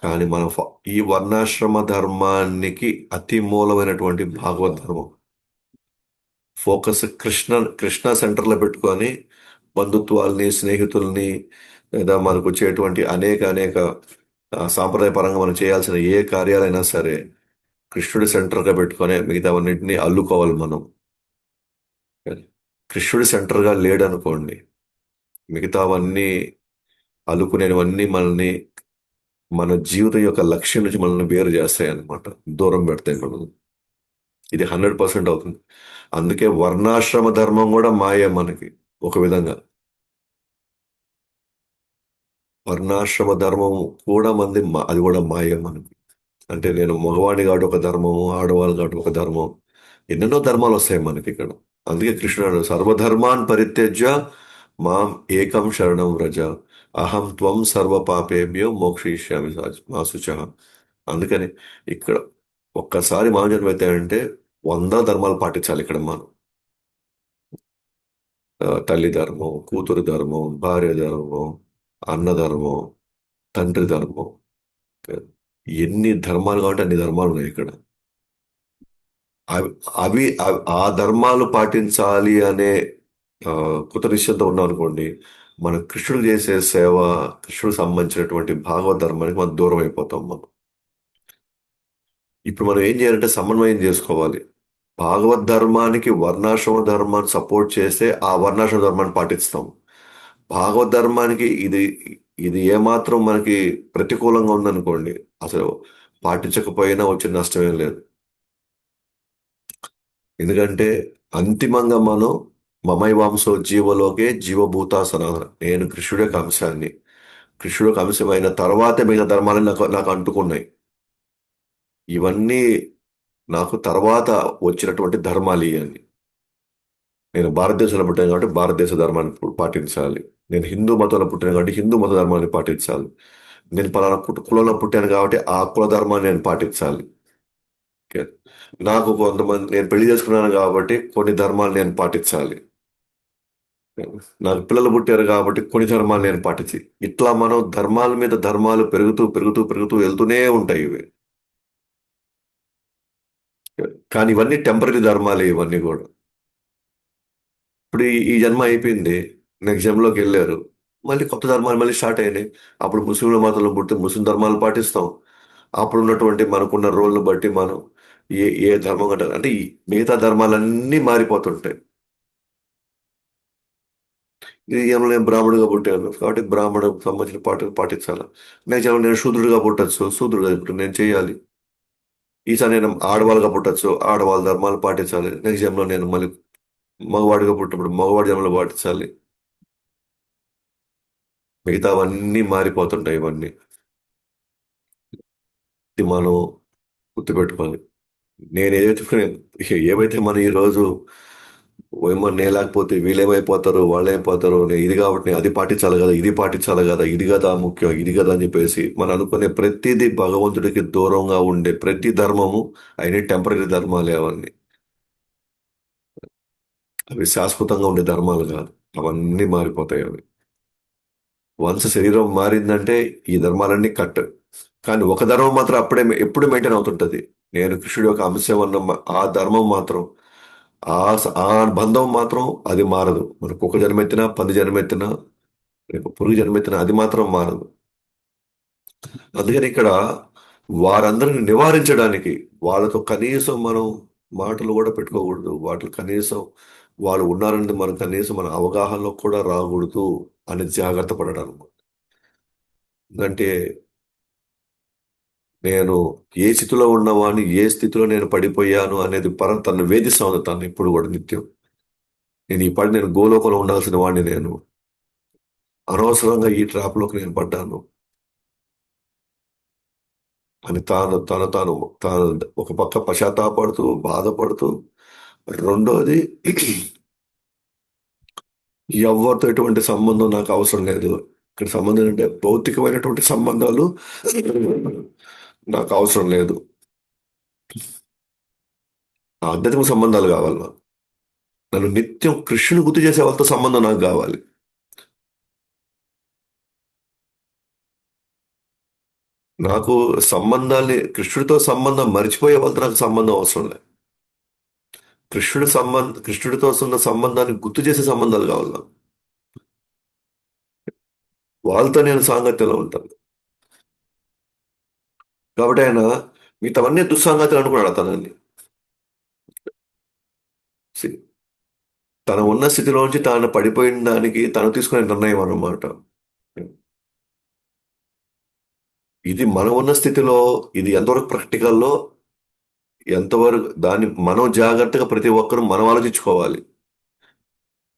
కానీ మనం ఈ వర్ణాశ్రమ ధర్మానికి అతి మూలమైనటువంటి భాగవత ధర్మం ఫోకస్ కృష్ణ సెంటర్లో పెట్టుకొని బంధుత్వాల్ని స్నేహితుల్ని లేదా మనకు వచ్చేటువంటి అనేక సాంప్రదాయపరంగా మనం చేయాల్సిన ఏ కార్యాలైనా సరే కృష్ణుడి సెంటర్గా పెట్టుకొని మిగతావన్నింటినీ అల్లుకోవాలి మనం. కృష్ణుడి సెంటర్గా లేడనుకోండి, మిగతావన్నీ అల్లుకునేవన్నీ మనల్ని మన జీవితం యొక్క లక్ష్యం నుంచి మనల్ని వేరు చేస్తాయి అన్నమాట, దూరం పెడతాయి మనల్ని. ఇది 100% అవుతుంది. అందుకే వర్ణాశ్రమ ధర్మం కూడా మాయే మనకి ఒక విధంగా. వర్ణాశ్రమ ధర్మం కూడా అది కూడా మాయే మనకి. అంటే నేను మగవాణి కాబట్టి ఒక ధర్మము, ఆడవాళ్ళు కాబట్టి ఒక ధర్మం, ఎన్నెన్నో ధర్మాలు వస్తాయి మనకి ఇక్కడ. అందుకే కృష్ణుడు సర్వధర్మాన్ పరిత్యజ్య మాం ఏకం శరణం వ్రజ అహం త్వం సర్వ పాపేభ్యో మోక్షయిష్యామి మా శుచః. అందుకని ఇక్కడ ఒక్కసారి మానవ అంటే 100 ధర్మాలు పాటించాలి ఇక్కడ మనం. తల్లి ధర్మం, కూతురు ధర్మం, భార్య ధర్మం, అన్న ధర్మం, తండ్రి ధర్మం, ఎన్ని ధర్మాలు కాబట్టి అన్ని ధర్మాలు ఉన్నాయి ఇక్కడ. ఆ ధర్మాలు పాటించాలి అనే కృతనిశ్చయంతో ఉన్నాం అనుకోండి, మన కృష్ణుడు చేసే సేవ, కృష్ణుడికి సంబంధించినటువంటి భాగవత ధర్మానికి మనం దూరం అయిపోతాం మనం. ఇప్పుడు మనం ఏం చేయాలంటే సమన్వయం చేసుకోవాలి. భాగవత్ ధర్మానికి వర్ణాశ్రమ ధర్మాన్ని సపోర్ట్ చేస్తే ఆ వర్ణాశ్రమ ధర్మాన్ని పాటిస్తాం. భాగవత్ ధర్మానికి ఇది ఇది ఏమాత్రం మనకి ప్రతికూలంగా ఉందనుకోండి, అసలు పాటించకపోయినా వచ్చే నష్టమేం లేదు. ఎందుకంటే అంతిమంగా మనం మమైవాంసో జీవలోకే జీవభూత సనాతన, నేను కృష్ణుడి యొక్క అంశాన్ని, కృష్ణుడి యొక్క అంశమైన తర్వాతే మిగతా ధర్మాలని నాకు నాకు అంటుకున్నాయి. ఇవన్నీ నాకు తర్వాత వచ్చినటువంటి ధర్మాలు ఇవన్నీ. నేను భారతదేశంలో పుట్టాను కాబట్టి భారతదేశ ధర్మాన్ని పాటించాలి. నేను హిందూ మతంలో పుట్టాను కాబట్టి హిందూ మత ధర్మాన్ని పాటించాలి. నేను పలానా కులంలో పుట్టాను కాబట్టి ఆ కుల ధర్మాన్ని నేను పాటించాలి. ఓకే. నాకు కొంతమంది, నేను పెళ్లి చేసుకున్నాను కాబట్టి కొన్ని ధర్మాలు నేను పాటించాలి. నాకు పిల్లలు పుట్టారు కాబట్టి కొన్ని ధర్మాలు నేను పాటించి, ఇట్లా మనం ధర్మాల మీద ధర్మాలు పెరుగుతూ పెరుగుతూ పెరుగుతూ వెళ్తూనే ఉంటాయి ఇవి. కానీ ఇవన్నీ టెంపరీ ధర్మాలే ఇవన్నీ కూడా. ఇప్పుడు ఈ జన్మ అయిపోయింది, నెక్స్ట్ జన్మలోకి వెళ్ళారు, మళ్ళీ కొత్త ధర్మాలు మళ్ళీ స్టార్ట్ అయినాయి. అప్పుడు ముస్లింల మతంలో పుట్టి ముస్లిం ధర్మాలు పాటిస్తాం. అప్పుడు ఉన్నటువంటి మనకున్న రోల్ని బట్టి మనం ఏ ఏ ధర్మం అంటారు అంటే ఈ మిగతా ధర్మాలన్నీ మారిపోతుంటాయి. ఈ జన్మలో నేను బ్రాహ్మణుడిగా పుట్టాను కాబట్టి బ్రాహ్మణకు సంబంధించిన పాటించాలి. నెక్స్ట్ జన్మలో నేను శూద్రుడిగా పుట్టచ్చు, శూద్రుడిగా ఇప్పుడు నేను చేయాలి. ఈసారి నేను ఆడవాళ్ళుగా పుట్టచ్చు, ఆడవాళ్ళ ధర్మాలు పాటించాలి. నెక్స్ట్ జన్మలో నేను మళ్ళీ మగవాడిగా పుట్టినప్పుడు మగవాడి జన్మలో పాటించాలి. మిగతావన్నీ మారిపోతుంటాయి ఇవన్నీ. ఇది మనం గుర్తుపెట్టుకోవాలి. నేను ఏవైతే మనం ఈరోజు ఏమో నేను లేకపోతే వీళ్ళేమైపోతారు, వాళ్ళేమైపోతారు, నేను ఇది కాబట్టి నేను అది పాటించాలి కదా, ఇది పాటించాలి కదా, ఇది కదా ముఖ్యం, ఇది కదా అని చెప్పేసి మనం అనుకునే ప్రతిదీ భగవంతుడికి దూరంగా ఉండే ప్రతి ధర్మము అయిన టెంపరీ ధర్మాలే అవన్నీ. అవి శాశ్వతంగా ఉండే ధర్మాలు కాదు, అవన్నీ మారిపోతాయి అవి. వన్స్ శరీరం మారిందంటే ఈ ధర్మాలన్నీ కట్. కానీ ఒక ధర్మం మాత్రం అప్పుడే ఎప్పుడు మెయింటైన్ అవుతుంటది. నేను కృష్ణుడి యొక్క అంశం అన్న ఆ ధర్మం మాత్రం, ఆ బంధం మాత్రం అది మారదు. మనకు కుక్క జన్మెత్తినా, పంది జన్మెత్తినా, రేపు పురుగు జన్మెత్తినా అది మాత్రం మారదు. అందుకని ఇక్కడ వారందరిని నివారించడానికి వాళ్ళతో కనీసం మనం మాటలు కూడా పెట్టుకోకూడదు. వాటిలో కనీసం వాళ్ళు ఉన్నారని మనం కనీసం మన అవగాహనలో కూడా రాకూడదు అని జాగ్రత్త పడడం. ఎందుకంటే నేను ఏ స్థితిలో ఉన్నవాడిని, ఏ స్థితిలో నేను పడిపోయాను అనేది తను వేధిస్తా ఉంది తను ఇప్పుడు కూడా నిత్యం. నేను గోలోకంలో ఉండాల్సిన వాడిని, నేను అనవసరంగా ఈ ట్రాప్లోకి నేను పడ్డాను అని తాను ఒక పక్క పశ్చాత్తాపడుతూ బాధపడుతూ, రెండోది ఎవరితో ఎటువంటి సంబంధం నాకు అవసరం లేదు. ఇక్కడ సంబంధం అంటే భౌతికమైనటువంటి సంబంధాలు నాకు అవసరం లేదు, ఆధ్యాత్మిక సంబంధాలు కావాలి నాకు. నన్ను నిత్యం కృష్ణుని గుర్తు చేసే వాళ్ళతో సంబంధం నాకు కావాలి. నాకు సంబంధాన్ని కృష్ణుడితో సంబంధం మర్చిపోయే వాళ్ళతో నాకు సంబంధం అవసరం లేదు. కృష్ణుడితో ఉన్న సంబంధాన్ని గుర్తు చేసే సంబంధాలు కావాలి నాకు. వాళ్ళతో నేను సాంగత్యంలో ఉంటాను. కాబట్టి ఆయన మిగతావన్నీ దుస్సాంగత్యాలు అనుకున్నాడు తనని. సి- తన ఉన్న స్థితిలోంచి తాను పడిపోయిన దానికి తను తీసుకునే నిర్ణయం అన్నమాట. ఇది మనం ఉన్న స్థితిలో ఇది ఎంతవరకు ప్రాక్టికల్లో, ఎంతవరకు దాన్ని మనం జాగ్రత్తగా ప్రతి ఒక్కరూ మనం ఆలోచించుకోవాలి.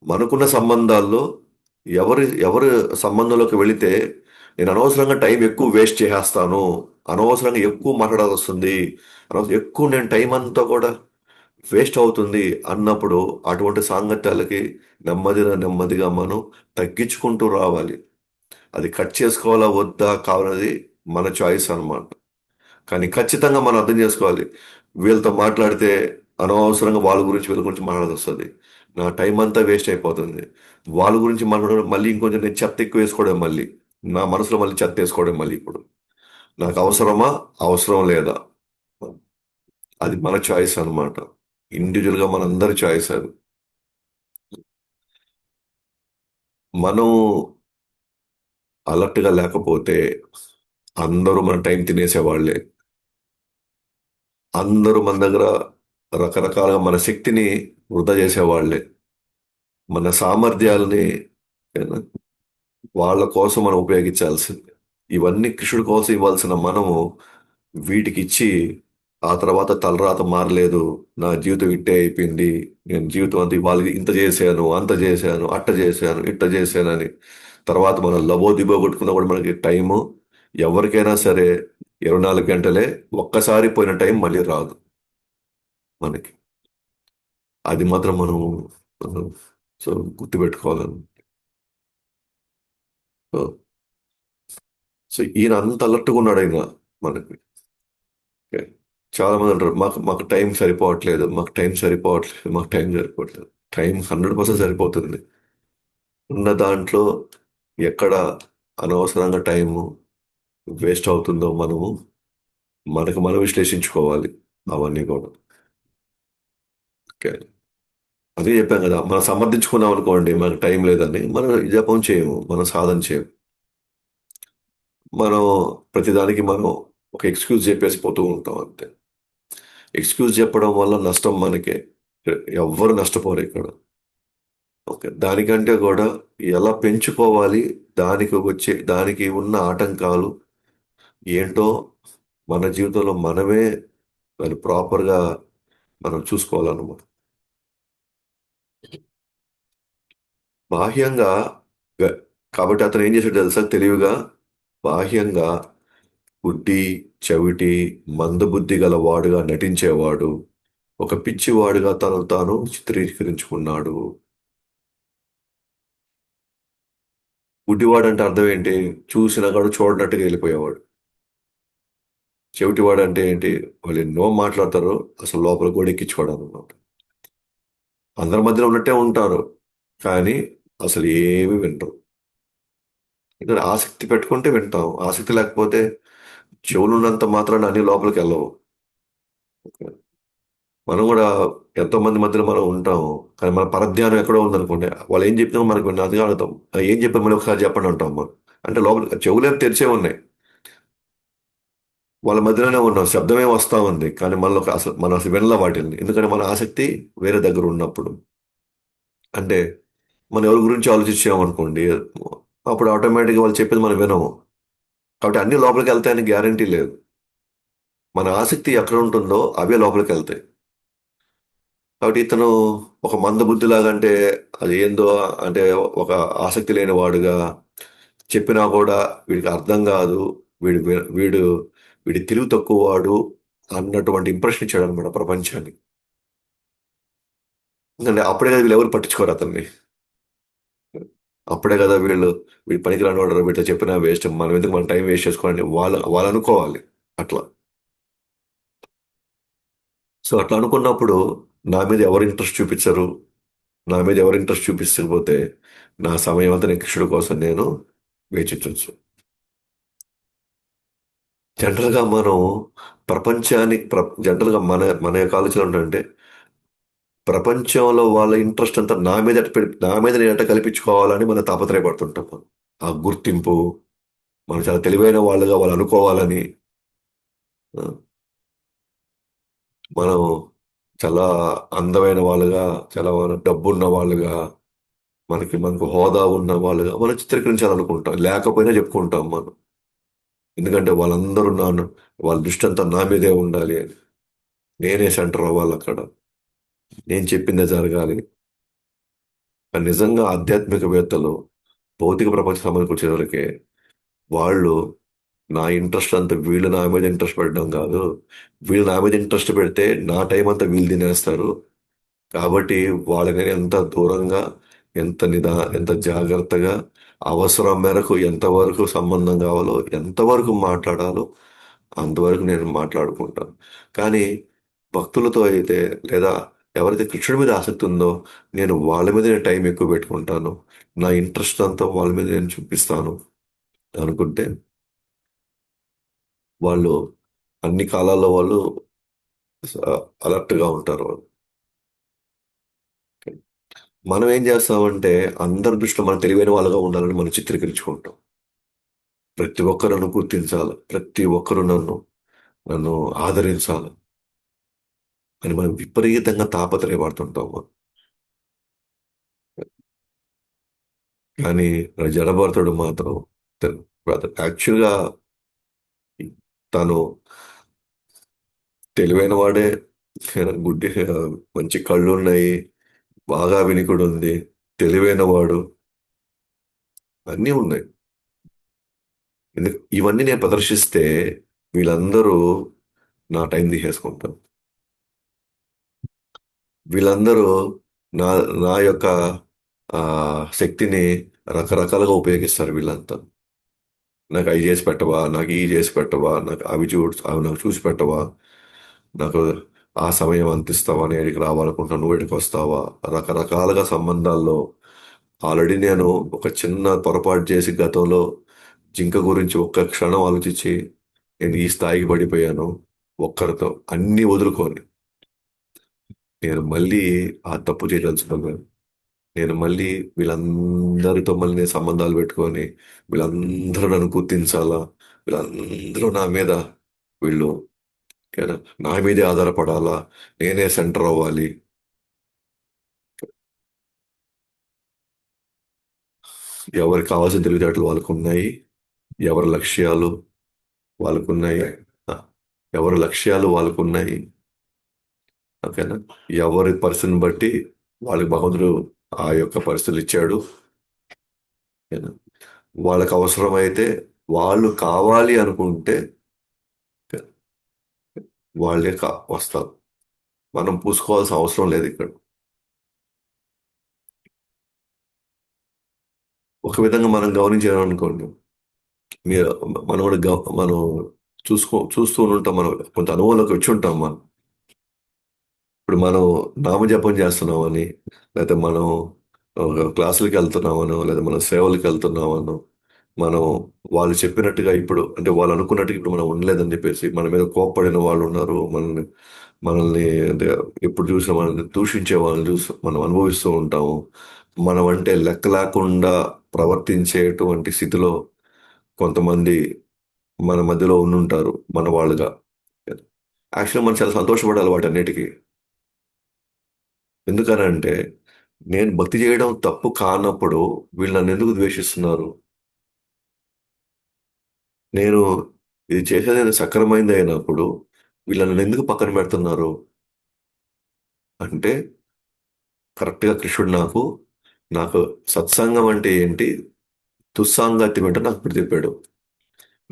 మనకున్న సంబంధాల్లో ఎవరు సంబంధంలోకి వెళితే నేను అనవసరంగా టైం ఎక్కువ వేస్ట్ చేసేస్తాను, అనవసరంగా ఎక్కువ మాట్లాడాల్సి వస్తుంది, ఎక్కువ నేను టైం అంతా కూడా వేస్ట్ అవుతుంది అన్నప్పుడు అటువంటి సాంగత్యాలకి నెమ్మదిగా మనం తగ్గించుకుంటూ రావాలి. అది కట్ చేసుకోవాలా వద్దా కావాలనేది మన చాయిస్ అన్నమాట. కానీ ఖచ్చితంగా మనం అర్థం చేసుకోవాలి. వీళ్ళతో మాట్లాడితే అనవసరంగా వాళ్ళ గురించి వీళ్ళ గురించి మాట్లాడాల్సి వస్తుంది. నా టైం అంతా వేస్ట్ అయిపోతుంది. వాళ్ళ గురించి మాట్లాడడం మళ్ళీ ఇంకొంచెం నేను చెత్త ఎక్కువ వేసుకోవడం మళ్ళీ. నా మనసులో మళ్ళీ చెత్త వేసుకోవడం మళ్ళీ ఇప్పుడు. నాకు అవసరమా? అవసరం లేదా? అది మన చాయిస్ అన్నమాట. ఇండివిజువల్గా మనందరి చాయిస్ అది. మనం అలర్ట్గా లేకపోతే అందరూ మన టైం తినేసేవాళ్లే. అందరూ మన దగ్గర రకరకాలుగా మన శక్తిని వృధా చేసేవాళ్లే. మన సామర్థ్యాలని ఏనా, వాళ్ళ కోసం మనం ఉపయోగించాల్సింది. ఇవన్నీ కృష్ణుడి కోసం ఇవ్వాల్సిన మనము వీటికి ఇచ్చి ఆ తర్వాత తలరాత మారలేదు, నా జీవితం ఇట్టే అయిపోయింది, నేను జీవితం అంతా వాళ్ళకి ఇంత చేశాను అంత చేశాను అట్ట చేశాను ఇట్ట చేశానని తర్వాత మనం లబో దిబో కొట్టుకున్నా కూడా మనకి టైము ఎవరికైనా సరే 24 గంటలే. ఒక్కసారి పోయిన టైం మళ్ళీ రాదు మనకి. అది మాత్రం మనం సో గుర్తుపెట్టుకోవాలని. సో సో ఈయన అంత అలర్ట్గా ఉన్నాడు ఆయన మనకి. ఓకే. చాలా మంది అంటారు మాకు మాకు టైం సరిపోవట్లేదు, మాకు టైం సరిపోవట్లేదు, మాకు టైం సరిపోవట్లేదు. టైం 100% సరిపోతుంది. ఉన్న దాంట్లో ఎక్కడ అనవసరంగా టైము వేస్ట్ అవుతుందో మనము మనకు మనం విశ్లేషించుకోవాలి అవన్నీ కూడా. ఓకే. అదే చెప్పాం కదా, మనం సమర్థించుకున్నాం అనుకోండి మనకు టైం లేదని, మనం జపం చేయము, మనం సాధన చేయము. మనం ప్రతిదానికి మనం ఒక ఎక్స్క్యూజ్ చెప్పేసి పోతూ ఉంటాం అంతే. ఎక్స్క్యూజ్ చెప్పడం వల్ల నష్టం మనకే. ఎవ్వరు నష్టపోరు ఇక్కడ. ఓకే. దానికంటే కూడా ఎలా పెంచుకోవాలి, దానికి ఉన్న ఆటంకాలు ఏంటో మన జీవితంలో మనమే దాన్ని ప్రాపర్గా మనం చూసుకోవాలన్నమాట. బాహ్యంగా గ- కాబట్టి అతను ఏం చేశాడు తెలుసా, తెలివిగా బాహ్యంగా గుడ్డి, చెవిటి, మందబుద్ధి గల వాడుగా నటించేవాడు, ఒక పిచ్చివాడుగా తనను తాను చిత్రీకరించుకున్నాడు. గుడ్డివాడు అంటే అర్థం ఏంటి? చూసినా కూడా చూడనట్టుగా వెళ్ళిపోయేవాడు. చెవిటివాడు అంటే ఏంటి? వాళ్ళు ఎన్నో మాట్లాడతారు, అసలు లోపల కూడా ఎక్కించుకోవడం అనమాట. అందరి మధ్యలో ఉన్నట్టే ఉంటారు, కానీ అసలు ఏమి వింటారు. ఇక్కడ ఆసక్తి పెట్టుకుంటే వింటాం, ఆసక్తి లేకపోతే చెవులు ఉన్నంత మాత్రాన అన్ని లోపలికి వెళ్ళవు. మనం కూడా ఎంతో మంది మధ్యలో మనం ఉంటాము, కానీ మన పరధ్యానం ఎక్కడో ఉందనుకోండి, వాళ్ళు ఏం చెప్పినా మనకు అది అడుగుతాం, ఏం చెప్పారు మళ్ళీ ఒకసారి చెప్పండి అంటాం మనం. అంటే లోపల చెవులేం తెరిచే ఉన్నాయి, వాళ్ళ మధ్యలోనే ఉన్నాం, శబ్దమే వస్తా ఉంది, కానీ మనలో అసలు మనం అసలు వినలే వాటిని, ఎందుకంటే మన ఆసక్తి వేరే దగ్గర ఉన్నప్పుడు. అంటే మనం ఎవరి గురించి ఆలోచించామనుకోండి, అప్పుడు ఆటోమేటిక్గా వాళ్ళు చెప్పేది మనం వినము. కాబట్టి అన్ని లోపలికి వెళ్తాయని గ్యారంటీ లేదు. మన ఆసక్తి ఎక్కడ ఉంటుందో అవే లోపలికి వెళ్తాయి. కాబట్టి ఇతను ఒక మందబుద్ధిలాగా, అంటే అది ఏందో, అంటే ఒక ఆసక్తి లేని వాడుగా చెప్పినా కూడా వీడికి అర్థం కాదు, వీడు వీడు వీడి తెలివి తక్కువ వాడు అన్నటువంటి ఇంప్రెషన్ ఇచ్చాడు అనమాట ప్రపంచానికి. ఎందుకంటే అప్పుడే కదా వీళ్ళు ఎవరు పట్టించుకోరు అతన్ని. అప్పుడే కదా వీడు పనికి రాని వాడు, వీటితో చెప్పినా వేస్ట్, మనం ఎందుకు మన టైం వేస్ట్ చేసుకోవాలని వాళ్ళు అనుకోవాలి అట్లా. సో అట్లా అనుకున్నప్పుడు నా మీద ఎవరు ఇంట్రెస్ట్ చూపించరు, నా మీద ఎవరు ఇంట్రెస్ట్ చూపించకపోతే నా సమయం అంతా నేను కృష్ణుడి కోసం నేను వేచించవచ్చు. జనరల్గా మనం జనరల్గా మన యొక్క ఆలోచన ఏంటంటే ప్రపంచంలో వాళ్ళ ఇంట్రెస్ట్ అంతా నా మీద నేను ఎట్ట కల్పించుకోవాలని మనం తాపత్రయపడుతుంటాం మనం. ఆ గుర్తింపు మనం చాలా తెలివైన వాళ్ళుగా వాళ్ళు అనుకోవాలని ఆ, మనం చాలా అందమైన వాళ్ళుగా చాలా డబ్బున్న వాళ్ళుగా మనకు హోదా ఉన్న వాళ్ళుగా మనం చిత్రీకరించాలనుకుంటాం లేకపోయినా చెప్పుకుంటాం మనం. ఎందుకంటే వాళ్ళందరూ వాళ్ళ దృష్టి అంతా నా మీదే ఉండాలి అని. నేనే సెంటర్ అవ్వాలి అక్కడ. నేను చెప్పిందే జరగాలి. కానీ నిజంగా ఆధ్యాత్మికవేత్తలు భౌతిక ప్రపంచ సంబంధించి వచ్చేసరికి వాళ్ళు నా ఇంట్రెస్ట్ అంతా వీళ్ళు నా మీద ఇంట్రెస్ట్ పెట్టడం కాదు. వీళ్ళు నా మీద ఇంట్రెస్ట్ పెడితే నా టైం అంతా వీళ్ళు తినేస్తారు. కాబట్టి వాళ్ళని ఎంత దూరంగా ఎంత జాగ్రత్తగా అవసరం మేరకు ఎంతవరకు సంబంధం కావాలో ఎంతవరకు మాట్లాడాలో అంతవరకు నేను మాట్లాడుకుంటాను. కానీ భక్తులతో అయితే లేదా ఎవరైతే కృష్ణుడి మీద ఆసక్తి ఉందో నేను వాళ్ళ మీద టైం ఎక్కువ పెట్టుకుంటాను. నా ఇంట్రెస్ట్ అంతా వాళ్ళ మీద నేను చూపిస్తాను అనుకుంటే వాళ్ళు అన్ని కాలాల్లో వాళ్ళు అలర్ట్గా ఉంటారు. మనం ఏం చేస్తామంటే అందరి దృష్టిలో మనం తెలివైన వాళ్ళగా ఉండాలని మనం చిత్రీకరించుకుంటాం. ప్రతి ఒక్కరు నన్ను గుర్తించాలి, ప్రతి ఒక్కరు నన్ను ఆదరించాలి అని మనం విపరీతంగా తాపత్రయపడుతుంటాము. కానీ జడభరతుడు మాత్రం యాక్చువల్గా తను తెలివైన వాడే. గుడ్డి మంచి కళ్ళు ఉన్నాయి, బాగా వినికుడు ఉంది, తెలివైన వాడు, అన్నీ ఉన్నాయి. ఇవన్నీ నేను ప్రదర్శిస్తే వీళ్ళందరూ నా టైం తీసేసుకుంటారు. వీళ్ళందరూ నా నా యొక్క ఆ, శక్తిని రకరకాలుగా ఉపయోగిస్తారు వీళ్ళంతా. నాకు అవి చేసి పెట్టవా, నాకు ఇవి చేసి పెట్టవా, అవి నాకు చూసి పెట్టవా, నాకు ఆ సమయం అంతిస్తావా, నేను ఇక్కడికి రావాలనుకుంటున్నా, నువ్వు ఇక్కడికి వస్తావా. రకరకాలుగా సంబంధాల్లో ఆల్రెడీ నేను ఒక చిన్న పొరపాటు చేసి గతంలో జింక గురించి ఒక్క క్షణం ఆలోచించి నేను ఈ స్థాయికి పడిపోయాను. ఒక్కరితో అన్ని వదులుకొని నేను మళ్ళీ ఆ తప్పు చేయదలుచుకున్నాను. నేను మళ్ళీ వీళ్ళందరితో మళ్ళీ నేను సంబంధాలు పెట్టుకొని వీళ్ళందరూ నన్ను గుర్తించాలా, వీళ్ళందరూ నా మీద వీళ్ళు ఓకేనా, నా మీదే ఆధారపడాలా, నేనే సెంటర్ అవ్వాలి. ఎవరికి కావాల్సిన తెలివితేటలు వాళ్ళకు ఉన్నాయి. ఎవరి లక్ష్యాలు వాళ్ళకున్నాయి. ఆ, ఎవరి లక్ష్యాలు వాళ్ళకున్నాయి. ఓకేనా. ఎవరి పరిస్థితిని బట్టి వాళ్ళకి భగవంతుడు ఆ యొక్క పరిస్థితులు ఇచ్చాడు. ఓకేనా. వాళ్ళకి అవసరమైతే వాళ్ళు కావాలి అనుకుంటే వస్తారు. మనం పూసుకోవాల్సిన అవసరం లేదు ఇక్కడ. ఒక విధంగా మనం గమనించామనుకోండి, మీరు మనం కూడా మనం చూస్తూ ఉంటాం. మనం కొంత అనుభవంలోకి వచ్చి ఉంటాం మనం. ఇప్పుడు మనం నామజపం చేస్తున్నామని, లేకపోతే మనం క్లాసులకి వెళ్తున్నామనో, లేదా మనం సేవలకు వెళ్తున్నామనో, మనం వాళ్ళు చెప్పినట్టుగా ఇప్పుడు అంటే వాళ్ళు అనుకున్నట్టుగా ఇప్పుడు మనం ఉండలేదని చెప్పేసి మన మీద కోప్పడిన వాళ్ళు ఉన్నారు. మనల్ని అంటే ఎప్పుడు చూసినా మనల్ని దూషించే వాళ్ళని చూసి మనం అనుభవిస్తూ ఉంటాము. మనం అంటే లెక్క లేకుండా ప్రవర్తించేటువంటి స్థితిలో కొంతమంది మన మధ్యలో ఉండుంటారు మన వాళ్ళుగా. యాక్చువల్గా మనం చాలా సంతోషపడాలి వాటన్నిటికీ. ఎందుకనంటే నేను భక్తి చేయడం తప్పు కానప్పుడు వీళ్ళు నన్ను ఎందుకు ద్వేషిస్తున్నారు. నేను ఇది చేసేది సక్రమైంది అయినప్పుడు వీళ్ళు నన్ను ఎందుకు పక్కన పెడుతున్నారు అంటే కరెక్ట్గా కృష్ణుడు నాకు సత్సంగం అంటే ఏంటి, దుస్సాంగత్యం ఏంటో నాకు ఇప్పుడు చెప్పాడు.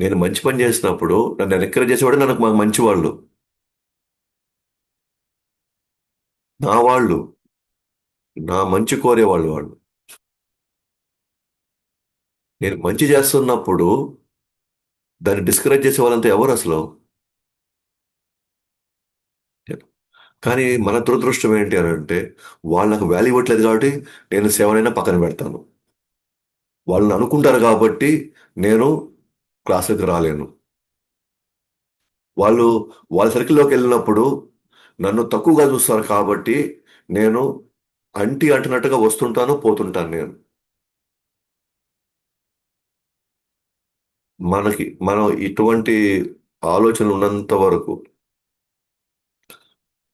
నేను మంచి పని చేసినప్పుడు నన్ను ఎంకరేజ్ చేసేవాడు నాకు మాకు మంచి వాళ్ళు, నా వాళ్ళు, నా మంచి కోరేవాళ్ళు వాళ్ళు. నేను మంచి చేస్తున్నప్పుడు దాన్ని డిస్కరేజ్ చేసే వాళ్ళంతా ఎవరు అసలు. కానీ మన దురదృష్టం ఏంటి అని అంటే వాళ్ళు నాకు వాల్యూ ఇవ్వట్లేదు కాబట్టి నేను సేవనైనా పక్కన పెడతాను. వాళ్ళని అనుకుంటారు కాబట్టి నేను క్లాసులకు రాలేను. వాళ్ళు వాళ్ళ సర్కిల్లోకి వెళ్ళినప్పుడు నన్ను తక్కువగా చూస్తారు కాబట్టి నేను అంటినట్టుగా వస్తుంటాను, పోతుంటాను నేను. మనం ఇటువంటి ఆలోచనలు ఉన్నంత వరకు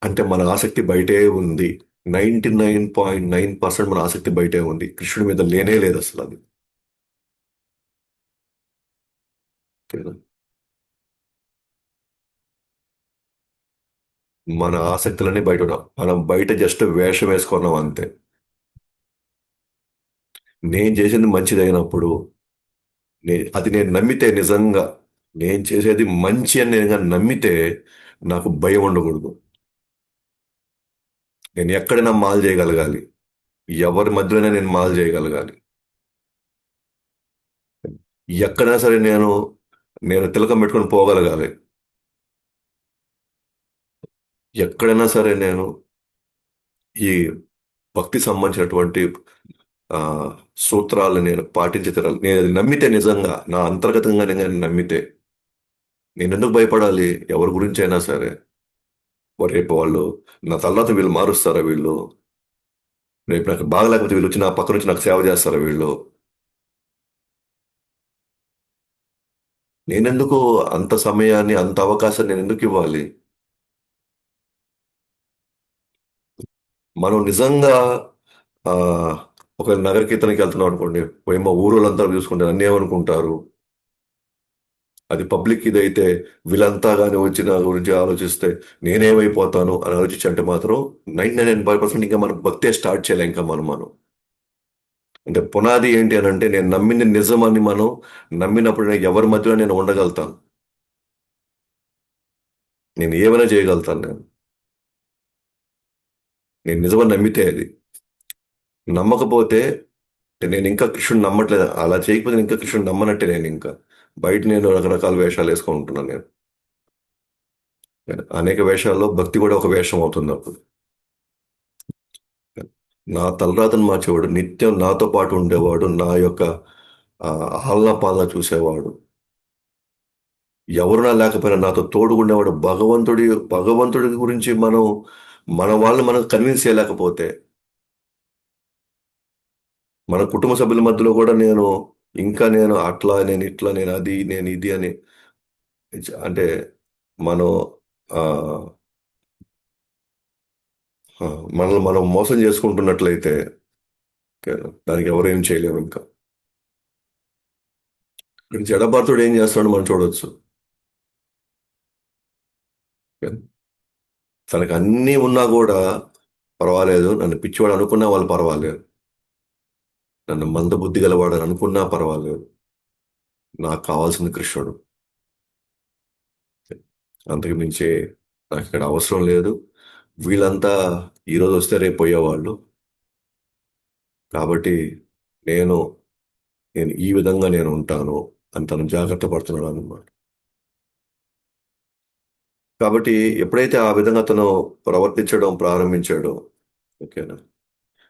అంటే మన ఆసక్తి బయటే ఉంది. 99.9% మన ఆసక్తి బయటే ఉంది. కృష్ణుడి మీద లేనే లేదు అసలు అది. ఓకేనా? మన ఆసక్తులన్నీ బయట ఉన్నాం. మనం బయట జస్ట్ వేషం వేసుకున్నాం అంతే. నేను చేసింది మంచిదైనప్పుడు అది నేను నమ్మితే నిజంగా నేను చేసేది మంచి అని నేను గాని నమ్మితే నాకు భయం ఉండకూడదు. నేను ఎక్కడైనా మాల్ చేయగలగాలి. ఎవరి మధ్యలోనే నేను మాల్ చేయగలగాలి. ఎక్కడైనా సరే నేను తిలకం పెట్టుకొని పోగలగాలి. ఎక్కడైనా సరే నేను ఈ భక్తి సంబంధించినటువంటి ఆ సూత్రాలు నేను పాటించే తీరాలి. నేను అది నమ్మితే నిజంగా నా అంతర్గతంగా నేను నమ్మితే నేను ఎందుకు భయపడాలి ఎవరి గురించి అయినా సరే. రేపు వాళ్ళు నా తర్వాత వీళ్ళు మారుస్తారా వీళ్ళు? రేపు నాకు బాగలేకపోతే వీళ్ళు వచ్చి నా పక్క నుంచి నాకు సేవ చేస్తారా వీళ్ళు? నేనెందుకు అంత సమయాన్ని అంత అవకాశం నేను ఎందుకు ఇవ్వాలి? మనం నిజంగా ఆ ఒక నగర కీర్తనకి వెళ్తున్నాం అనుకోండి, ఏమో ఊరోళ్ళంతా చూసుకుంటే నన్ను ఏమనుకుంటారు, అది పబ్లిక్ ఇదైతే వీళ్ళంతా కానీ వచ్చి నా గురించి ఆలోచిస్తే నేనేమైపోతాను అని ఆలోచించి అంటే మాత్రం 99.9% ఇంకా మనం భక్తే స్టార్ట్ చేయలేం. ఇంకా మనం అంటే పునాది ఏంటి అని అంటే నేను నమ్మింది నిజమని మనం నమ్మినప్పుడు నేను ఎవరి మధ్యలో నేను ఉండగలుగుతాను. నేను ఏమైనా చేయగలుగుతాను. నేను నిజమని నమ్మితే అది. నమ్మకపోతే నేను ఇంకా కృష్ణుని నమ్మట్లేదు. అలా చేయకపోతే నేను ఇంకా కృష్ణుని నమ్మనట్టే. నేను ఇంకా బయట నేను రకరకాల వేషాలు వేసుకుంటున్నాను నేను. అనేక వేషాల్లో భక్తి కూడా ఒక వేషం అవుతుంది అప్పుడు. నా తలరాతను మార్చేవాడు, నిత్యం నాతో పాటు ఉండేవాడు, నా యొక్క ఆ, ఆలనా పాలన చూసేవాడు, ఎవరునా లేకపోయినా నాతో తోడుగుండేవాడు. భగవంతుడి గురించి మన వాళ్ళని మనం కన్విన్స్ చేయలేకపోతే మన కుటుంబ సభ్యుల మధ్యలో కూడా ఇంకా నేను అట్లా నేను ఇట్లా నేను అది నేను ఇది అని అంటే మనం ఆ, ఆ, మనల్ని మనం మోసం చేసుకుంటున్నట్లయితే ఓకే, దానికి ఎవరేం చేయలేము ఇంకా. ఇక్కడ జడభరతుడు ఏం చేస్తాడో మనం చూడొచ్చు. ఓకే. తనకు అన్నీ ఉన్నా కూడా పర్వాలేదు, నన్ను పిచ్చివాడు అనుకున్నా వాళ్ళు పర్వాలేదు, నన్ను మందబుద్ధి గలవాడు అని అనుకున్నా పర్వాలేదు, నాకు కావాల్సింది కృష్ణుడు. అంతకు మించి నాకు ఇక్కడ అవసరం లేదు. వీళ్ళంతా ఈరోజు వస్తే రేపు పోయేవాళ్ళు కాబట్టి నేను నేను ఈ విధంగా నేను ఉంటాను అని తను జాగ్రత్త పడుతున్నాడు అన్నమాట. కాబట్టి ఎప్పుడైతే ఆ విధంగా తను ప్రవర్తించడం ప్రారంభించాడో ఓకేనా.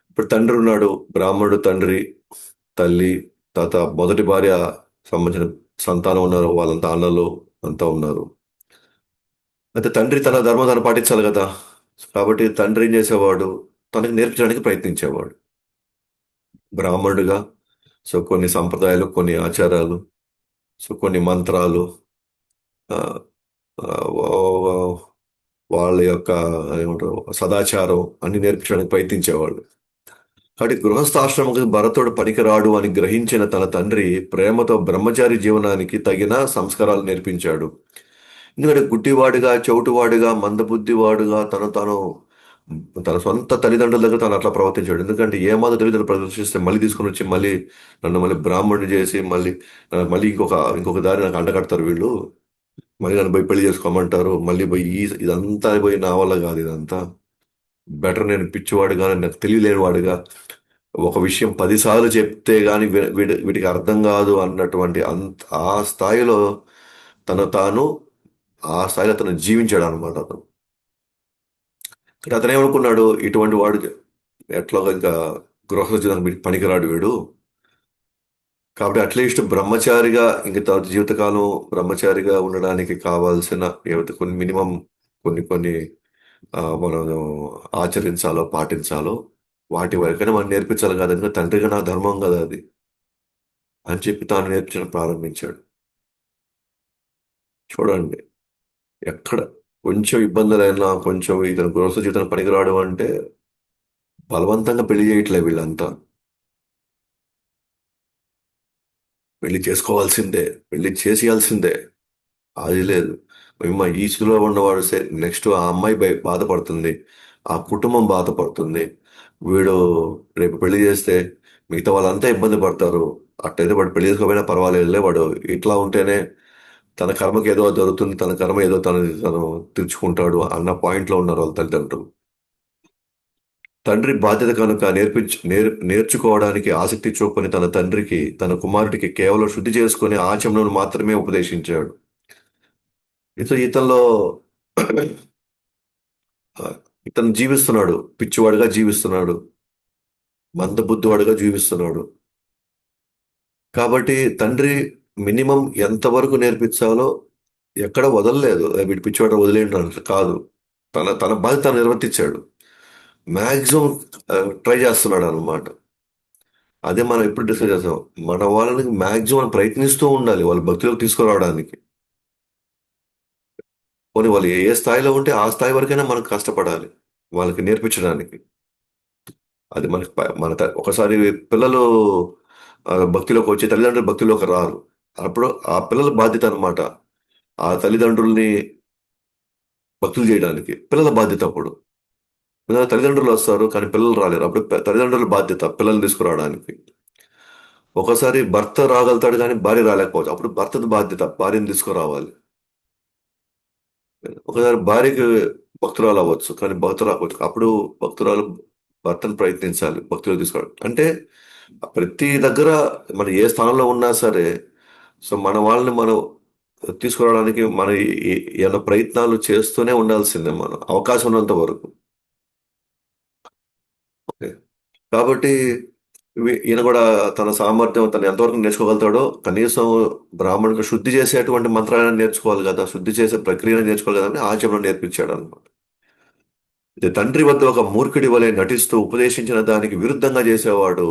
ఇప్పుడు తండ్రి ఉన్నాడు, బ్రాహ్మణుడు తండ్రి, తల్లి, తాత, మొదటి భార్య సంబంధించిన సంతానం ఉన్నారు, వాళ్ళంతా అన్నలు అంతా ఉన్నారు. అయితే తండ్రి తన ధర్మం తను పాటించాలి కదా. కాబట్టి తండ్రి ఏం చేసేవాడు, తనకి నేర్పించడానికి ప్రయత్నించేవాడు బ్రాహ్మణుడిగా. సో కొన్ని సంప్రదాయాలు, కొన్ని ఆచారాలు, సో కొన్ని మంత్రాలు, ఆ, ఆ, వాళ్ళ యొక్క ఏమంటారు సదాచారం అన్ని నేర్పించడానికి ప్రయత్నించేవాడు. కాబట్టి గృహస్థాశ్రమకు భరతుడు పనికిరాడు అని గ్రహించిన తన తండ్రి ప్రేమతో బ్రహ్మచారి జీవనానికి తగిన సంస్కారాలు నేర్పించాడు. ఎందుకంటే గుడ్డివాడిగా, చెవిటివాడిగా, మందబుద్ధివాడుగా తన సొంత తల్లిదండ్రుల దగ్గర తను అట్లా ప్రవర్తించాడు. ఎందుకంటే ఏ మాత్రం తల్లిదండ్రులు ప్రదర్శిస్తే మళ్ళీ తీసుకొని వచ్చి నన్ను మళ్ళీ బ్రాహ్మణుడు చేసి మళ్ళీ ఇంకొక దారి నాకు అంటగడతారు వీళ్ళు, మళ్ళీ నన్ను పోయి పెళ్లి చేసుకోమంటారు, మళ్ళీ పోయి ఇదంతా పోయి నా వల్ల కాదు ఇదంతా. బెటర్ నేను పిచ్చివాడుగా, నాకు తెలియలేని వాడుగా ఒక విషయం 10 సార్లు చెప్తే గాని వీటికి అర్థం కాదు అన్నటువంటి ఆ స్థాయిలో తాను ఆ స్థాయిలో అతను జీవించాడు అనమాట అతను. కానీ అతను ఏమనుకున్నాడు, ఇటువంటి వాడు ఎట్లా ఇంకా గృహ జీవనానికి పనికిరాడు వీడు, కాబట్టి అట్లీస్ట్ బ్రహ్మచారిగా ఇంక తర్వాత జీవితకాలం బ్రహ్మచారిగా ఉండడానికి కావాల్సిన ఏవైతే కొన్ని మినిమం కొన్ని కొన్ని మనం ఆచరించాలో పాటించాలో వాటి వరకైనా మనం నేర్పించాలి కదా, ఎందుకంటే తండ్రిగా నా ధర్మం కదా అది అని చెప్పి తాను నేర్పించడం ప్రారంభించాడు. చూడండి, ఎక్కడ కొంచెం ఇబ్బందులైనా కొంచెం ఇతను గృహస్థ జీవితం పనికిరాడు అంటే బలవంతంగా పెళ్లి చేయట్లే వీళ్ళంతా. పెళ్లి చేసుకోవాల్సిందే, పెళ్లి చేసేయాల్సిందే. అది లేదు. మా ఈస్ట్లో ఉన్నవాడు నెక్స్ట్ ఆ అమ్మాయి బాధపడుతుంది, ఆ కుటుంబం బాధపడుతుంది. వీడు రేపు పెళ్లి చేస్తే మిగతా వాళ్ళంతా ఇబ్బంది పడతారు. అట్టయితే వాడు పెళ్లి చేసుకోకపోయినా పర్వాలేదులే, వాడు ఇట్లా ఉంటేనే తన కర్మకి ఏదో జరుగుతుంది, తన కర్మ ఏదో తను తీర్చుకుంటాడు అన్న పాయింట్లో ఉన్నారు వాళ్ళ తల్లిదండ్రులు. తండ్రి బాధ్యత కనుక నేర్చుకోవడానికి ఆసక్తి చూపని తన తండ్రికి తన కుమారుడికి కేవలం శుద్ధి చేసుకునే ఆచరణను మాత్రమే ఉపదేశించాడు. ఇతనిలో ఆ, ఇతను జీవిస్తున్నాడు, పిచ్చివాడుగా జీవిస్తున్నాడు, మందబుద్ధివాడుగా జీవిస్తున్నాడు. కాబట్టి తండ్రి మినిమం ఎంతవరకు నేర్పించాలో ఎక్కడ వదలలేదు. వీడి పిచ్చివాడు వదిలేండి అంటే కాదు, తన తన బాధ్యత తాను నిర్వర్తించాడు. మ్యాక్సిమం ట్రై చేస్తున్నాడు అనమాట. అదే మనం ఎప్పుడు డిస్కస్ చేస్తాం, మన వాళ్ళని మ్యాక్సిమం ప్రయత్నిస్తూ ఉండాలి వాళ్ళ భక్తిలోకి తీసుకురావడానికి. పోనీ వాళ్ళు ఏ ఏ స్థాయిలో ఉంటే ఆ స్థాయి వరకైనా మనం కష్టపడాలి వాళ్ళకి నేర్పించడానికి. అది మనకి ఒకసారి పిల్లలు భక్తిలోకి వచ్చి తల్లిదండ్రులు భక్తిలోకి రారు. అప్పుడు ఆ పిల్లల బాధ్యత అన్నమాట ఆ తల్లిదండ్రుల్ని భక్తులు చేయడానికి. పిల్లల బాధ్యత అప్పుడు. తల్లిదండ్రులు వస్తారు కానీ పిల్లలు రాలేరు, అప్పుడు తల్లిదండ్రుల బాధ్యత పిల్లల్ని తీసుకురావడానికి. ఒకసారి భర్త రాగలుగుతాడు కానీ భార్య రాలేకపోవచ్చు, అప్పుడు భర్తది బాధ్యత భార్యను తీసుకురావాలి. ఒకసారి భార్యకి భక్తురాలు అవ్వచ్చు కానీ భర్త రాకపోవచ్చు, అప్పుడు భక్తురాలు భర్తను ప్రయత్నించాలి భక్తులు తీసుకోవడం. అంటే ప్రతి దగ్గర మనం ఏ స్థానంలో ఉన్నా సరే, సో మన వాళ్ళని మనం తీసుకురావడానికి మన ఏమైనా ప్రయత్నాలు చేస్తూనే ఉండాల్సిందే మనం అవకాశం ఉన్నంత వరకు. ఓకే. కాబట్టి ఈయన కూడా తన సామర్థ్యం తను ఎంతవరకు నేర్చుకోగలుగుతాడో కనీసం బ్రాహ్మణుడికి శుద్ధి చేసేటువంటి మంత్రాలను నేర్చుకోవాలి కదా, శుద్ధి చేసే ప్రక్రియను నేర్చుకోవాలి కదా అని ఆచరణ నేర్పించాడు అనమాట. ఇది తండ్రి వద్ద ఒక మూర్ఖుడి వలె నటిస్తూ ఉపదేశించిన దానికి విరుద్ధంగా చేసేవాడు.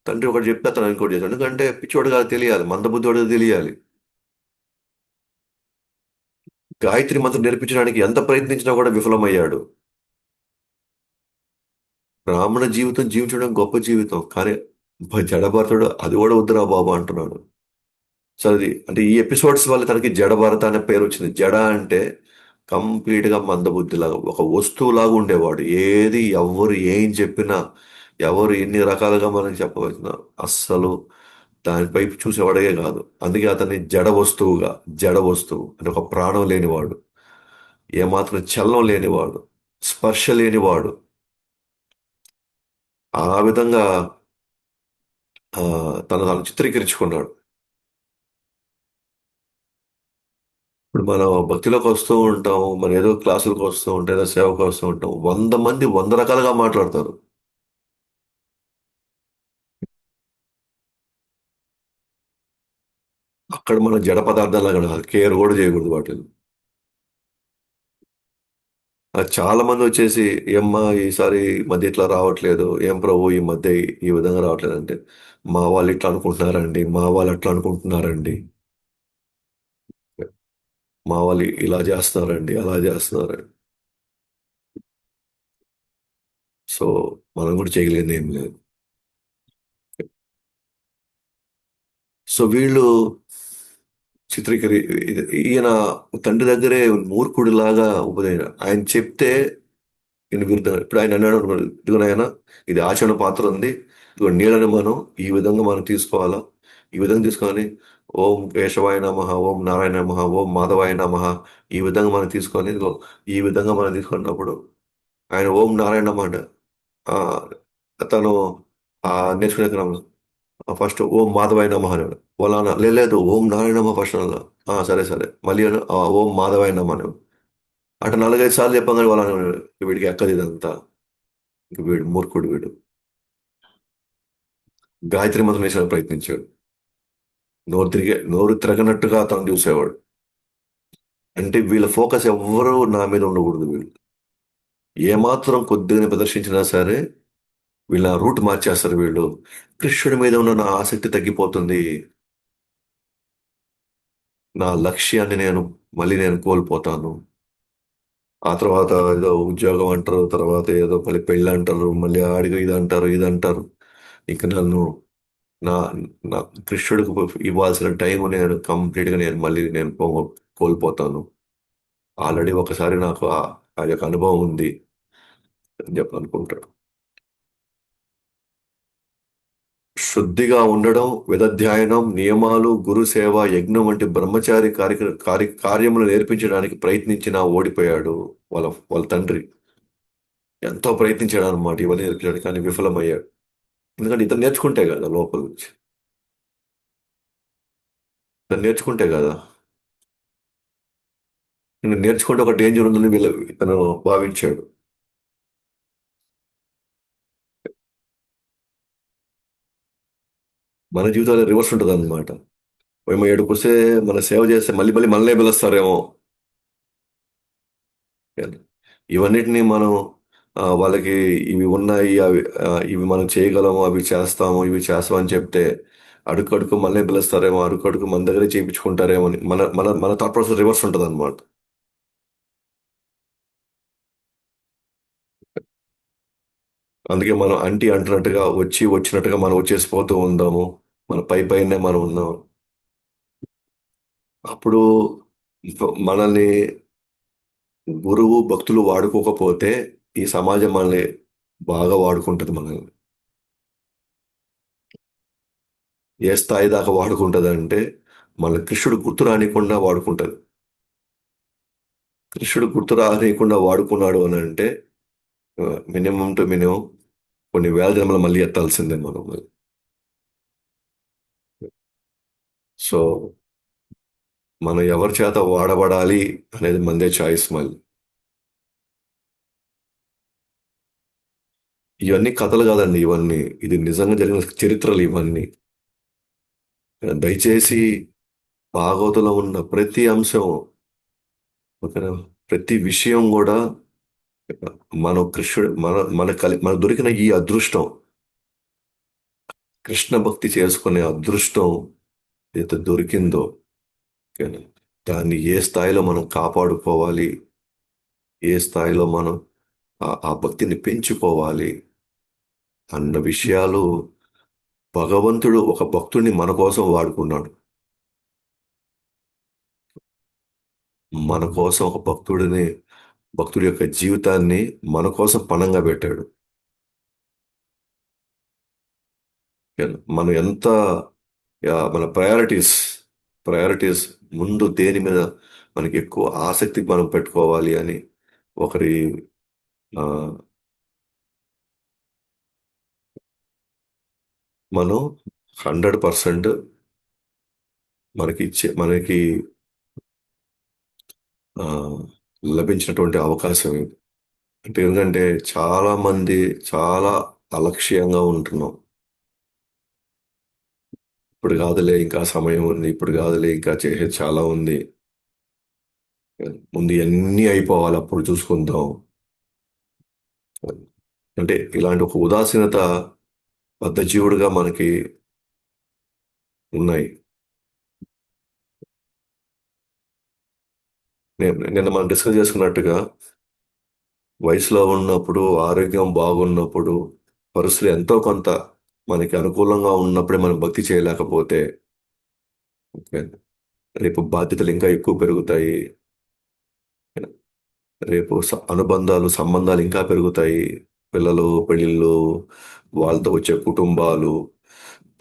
తండ్రి ఒకటి చెప్తే అతను ఇంకోటి చేశాడు, ఎందుకంటే పిచ్చోడు కాదు తెలియాలి, మందబుద్ధోడు తెలియాలి. గాయత్రి మంత్రం నేర్పించడానికి ఎంత ప్రయత్నించినా కూడా విఫలమయ్యాడు. బ్రాహ్మణ జీవితం జీవించడం గొప్ప జీవితం కానీ జడభరతుడు అది కూడా వద్దురా బాబు అంటున్నాడు. సో అది అంటే ఈ ఎపిసోడ్స్ వల్ల తనకి జడభరత అనే పేరు వచ్చింది. జడ అంటే కంప్లీట్ గా మందబుద్ధిలాగా ఒక వస్తువులాగా ఉండేవాడు. ఏది ఎవరు ఏం చెప్పినా, ఎవరు ఎన్ని రకాలుగా మనం చెప్పవచ్చున అస్సలు దానిపై చూసేవాడే కాదు. అందుకే అతన్ని జడ వస్తువు అంటే ఒక ప్రాణం లేనివాడు, ఏమాత్రం చలనం లేనివాడు, స్పర్శ లేనివాడు. ఆ విధంగా ఆ, తను చిత్రీకరించుకున్నాడు. ఇప్పుడు మనం భక్తిలోకి వస్తూ ఉంటాం, మనం ఏదో క్లాసులకు వస్తూ ఉంటాం, ఏదో సేవకు వస్తూ ఉంటాం, 100 మంది 100 రకాలుగా మాట్లాడతారు. అక్కడ మనం జడ పదార్థాలు కేర్ కూడా చేయకూడదు వాటిని. చాలా మంది వచ్చేసి ఏమ్మా ఈసారి ఈ మధ్య ఇట్లా రావట్లేదు, ఏం ప్రభు ఈ మధ్య ఈ విధంగా రావట్లేదు అంటే, మా వాళ్ళు ఇట్లా అనుకుంటున్నారండి, మా వాళ్ళు అట్లా అనుకుంటున్నారండి, మా వాళ్ళు ఇలా చేస్తున్నారండి అలా చేస్తున్నారండి. సో మనం కూడా చేయగలిగింది ఏం లేదు. సో వీళ్ళు చిత్రీకరి ఈయన తండ్రి దగ్గరే మూర్ఖుడిలాగా ఉపదేశం ఆయన చెప్తే ఈయన విరుద్ధంగా. ఇప్పుడు ఆయన అన్నాడు అనుకోండి, ఇదిగో నాయన ఇది ఆచరణ పాత్ర ఉంది, ఇదిగో నీళ్ళని మనం ఈ విధంగా మనం తీసుకోవాలా, ఈ విధంగా తీసుకొని ఓం కేశవాయ నమః, ఓం నారాయణ నమః, ఓం మాధవాయ నమః, ఈ విధంగా మనం తీసుకొని ఇదిగో ఈ విధంగా మనం తీసుకున్నప్పుడు ఆయన ఓం నారాయణ నమః అంటే ఆ, తను నేర్చుకునే క్రమంలో ఫస్ట్ ఓం మాధవాయ నమః అన్నాడు. వాళ్ళ లేదు ఓం నారాయణ నమః ఫస్ట్ అన్నా. సరే సరే మళ్ళీ ఓం మాధవాయ నమః అన్నాడు. అటు 4-5 సార్లు చెప్పగానే వాళ్ళ వీడికి ఎక్కదు ఇదంతా, ఇంక వీడు మూర్ఖుడు వీడు. గాయత్రి మంత్రం వేసడానికి ప్రయత్నించాడు. నోరు తిరగనట్టుగా అతను చూసేవాడు. అంటే వీళ్ళ ఫోకస్ ఎవ్వరూ నా మీద ఉండకూడదు. వీళ్ళు ఏమాత్రం కొద్దిగా ప్రదర్శించినా సరే వీళ్ళ రూట్ మార్చేస్తారు వీళ్ళు. కృష్ణుడి మీద ఉన్న నా ఆసక్తి తగ్గిపోతుంది. నా లక్ష్యాన్ని మళ్ళీ నేను కోల్పోతాను. ఆ తర్వాత ఏదో ఉద్యోగం అంటారు, తర్వాత ఏదో మళ్ళీ పెళ్ళి అంటారు, మళ్ళీ ఆడిగో ఇది అంటారు, ఇది అంటారు. ఇంక నన్ను నా నా కృష్ణుడికి ఇవ్వాల్సిన టైం నేను మళ్ళీ కోల్పోతాను. ఆల్రెడీ ఒకసారి నాకు ఆ యొక్క అనుభవం ఉంది అని చెప్పి అనుకుంటాడు. శుద్ధిగా ఉండడం, వేదాధ్యయనం, నియమాలు, గురుసేవ, యజ్ఞం వంటి బ్రహ్మచారి కార్యములు నేర్పించడానికి ప్రయత్నించినా ఓడిపోయాడు. వాళ్ళ తండ్రి ఎంతో ప్రయత్నించాడు అనమాట ఇవన్నీ నేర్పించడానికి, కానీ విఫలమయ్యాడు. ఎందుకంటే ఇతను నేర్చుకుంటే కదా లోపల నుంచి. ఇతను నేర్చుకుంటే కదా. నేను నేర్చుకుంటే ఒక డేంజర్ ఉందని ఇతను భావించాడు. మన జీవితంలో రివర్స్ ఉంటుంది అనమాట. మేము ఏడుకొస్తే మన సేవ చేస్తే మళ్ళీ మళ్ళీ మనలే పిలుస్తారేమో. ఇవన్నిటిని మనం వాళ్ళకి ఇవి ఉన్నాయి, ఇవి మనం చేయగలము, అవి చేస్తాము, ఇవి చేస్తాం అని చెప్తే అడుగడుగు మనల్ని పిలుస్తారేమో, అడుగడుగు మన దగ్గరే చేయించుకుంటారేమో అని మన మన మన థాట్ ప్రాసెస్ రివర్స్ ఉంటుంది అనమాట. అందుకే మనం అంటున్నట్టుగా వచ్చినట్టుగా మనం వచ్చేసిపోతూ ఉందాము. మన పైనే మనం ఉన్నాము. అప్పుడు మనల్ని గురువు భక్తులు వాడుకోకపోతే ఈ సమాజం మనల్ని బాగా వాడుకుంటుంది. మనల్ని ఏ స్థాయి దాకా వాడుకుంటుంది అంటే మన కృష్ణుడు గుర్తు రానికుండా వాడుకుంటుంది. కృష్ణుడు గుర్తు రానియకుండా వాడుకున్నాడు అని అంటే మినిమం టు మినిమం కొన్ని వేల జన్మలు మళ్ళీ ఎత్తాల్సిందే మనం. సో మనం ఎవరి చేత వాడబడాలి అనేది మందే చాయిస్ మళ్ళీ. ఇవన్నీ కథలు కాదండి, ఇవన్నీ ఇది నిజంగా జరిగిన చరిత్రలు ఇవన్నీ. దయచేసి భాగవతంలో ఉన్న ప్రతి అంశం, ఓకేనా, ప్రతి విషయం కూడా మనం కృష్ణుడు మన దొరికిన ఈ అదృష్టం, కృష్ణ భక్తి చేసుకునే అదృష్టం ఏదైతే దొరికిందో, ఓకేనా, దాన్ని ఏ స్థాయిలో మనం కాపాడుకోవాలి, ఏ స్థాయిలో మనం ఆ భక్తిని పెంచుకోవాలి అన్న విషయాలు భగవంతుడు ఒక భక్తుడిని మన కోసం వాడుకున్నాడు. మన కోసం ఒక భక్తుడి యొక్క జీవితాన్ని మన కోసం పణంగా పెట్టాడు. మనం ఎంత మన ప్రయారిటీస్ ముందు దేని మీద మనకి ఎక్కువ ఆసక్తి మనం పెట్టుకోవాలి అని ఒకరి ఆ, మనం 100% మనకి ఆ, లభించినటువంటి అవకాశం ఇది. అంటే ఎందుకంటే చాలా మంది చాలా అలక్ష్యంగా ఉంటున్నాం. ఇప్పుడు కాదులే, ఇంకా సమయం ఉంది, ఇప్పుడు కాదులే, ఇంకా చేసేది చాలా ఉంది, ముందు ఎన్ని అయిపోవాలి అప్పుడు చూసుకుందాం. అంటే ఇలాంటి ఒక ఉదాసీనత బద్ధజీవుడుగా మనకి ఉన్నాయి. నిన్న మనం డిస్కస్ చేసుకున్నట్టుగా వయసులో ఉన్నప్పుడు, ఆరోగ్యం బాగున్నప్పుడు, పరిస్థితులు ఎంతో కొంత మనకి అనుకూలంగా ఉన్నప్పుడే మనం భక్తి చేయలేకపోతే, ఓకే, రేపు బాధ్యతలు ఇంకా ఎక్కువ పెరుగుతాయి. రేపు అనుబంధాలు, సంబంధాలు ఇంకా పెరుగుతాయి. పిల్లలు, పెళ్ళిళ్ళు, వాళ్ళతో వచ్చే కుటుంబాలు,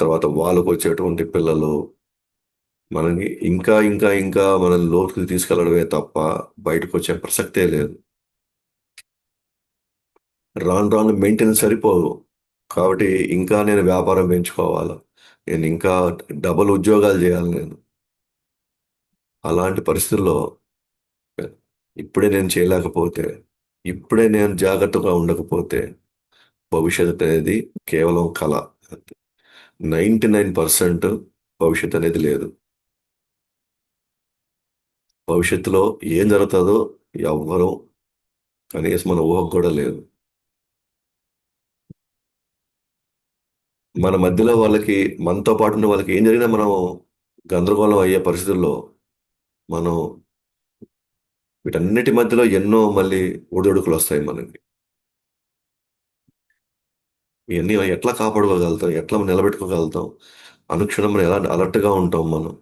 తర్వాత వాళ్ళకు వచ్చేటువంటి పిల్లలు, మనకి ఇంకా ఇంకా ఇంకా మనం లోతుకి తీసుకెళ్లడమే తప్ప బయటకు వచ్చే ప్రసక్తే లేదు. రాను రాను మెయింటెనెన్స్ సరిపోదు. కాబట్టి ఇంకా నేను వ్యాపారం పెంచుకోవాలి, నేను ఇంకా డబుల్ ఉద్యోగాలు చేయాలి నేను. అలాంటి పరిస్థితుల్లో ఇప్పుడే నేను చేయలేకపోతే, ఇప్పుడే నేను జాగ్రత్తగా ఉండకపోతే భవిష్యత్తు అనేది కేవలం కళ. 99% భవిష్యత్తు అనేది లేదు. భవిష్యత్తులో ఏం జరుగుతుందో ఎవ్వరూ కనీసం మన ఊహకు కూడా లేదు. మన మధ్యలో వాళ్ళకి, మనతో పాటు ఉన్న వాళ్ళకి ఏం జరిగినా మనం గందరగోళం అయ్యే పరిస్థితుల్లో మనం వీటన్నిటి మధ్యలో ఎన్నో మళ్ళీ ఒడిదుడుకులు వస్తాయి మనకి. ఇవన్నీ ఎట్లా కాపాడుకోగలుగుతాం, ఎట్లా నిలబెట్టుకోగలుగుతాం, అనుక్షణం మనం ఎలా అలర్ట్గా ఉంటాం మనం.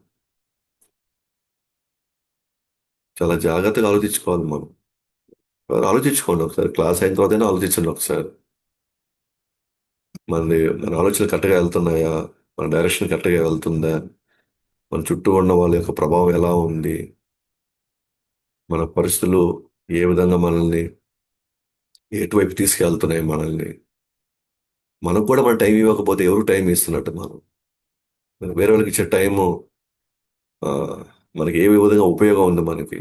చాలా జాగ్రత్తగా ఆలోచించుకోవాలి మనం. ఆలోచించుకోండి ఒకసారి, క్లాస్ అయిన తర్వాతైనా ఆలోచించండి ఒకసారి. మన ఆలోచనలు కరెక్ట్గా వెళ్తున్నాయా, మన డైరెక్షన్ కరెక్ట్గా వెళ్తుందా, మన చుట్టూ ఉన్న వాళ్ళ యొక్క ప్రభావం ఎలా ఉంది, మన పరిస్థితులు ఏ విధంగా మనల్ని ఎటువైపు తీసుకెళ్తున్నాయి మనల్ని. మనకు కూడా మన టైం ఇవ్వకపోతే ఎవరు టైం ఇస్తున్నట్టు మనం. మన వేరే వాళ్ళకి ఇచ్చే టైము ఆ, మనకి ఏ విధంగా ఉపయోగం ఉంది మనకి.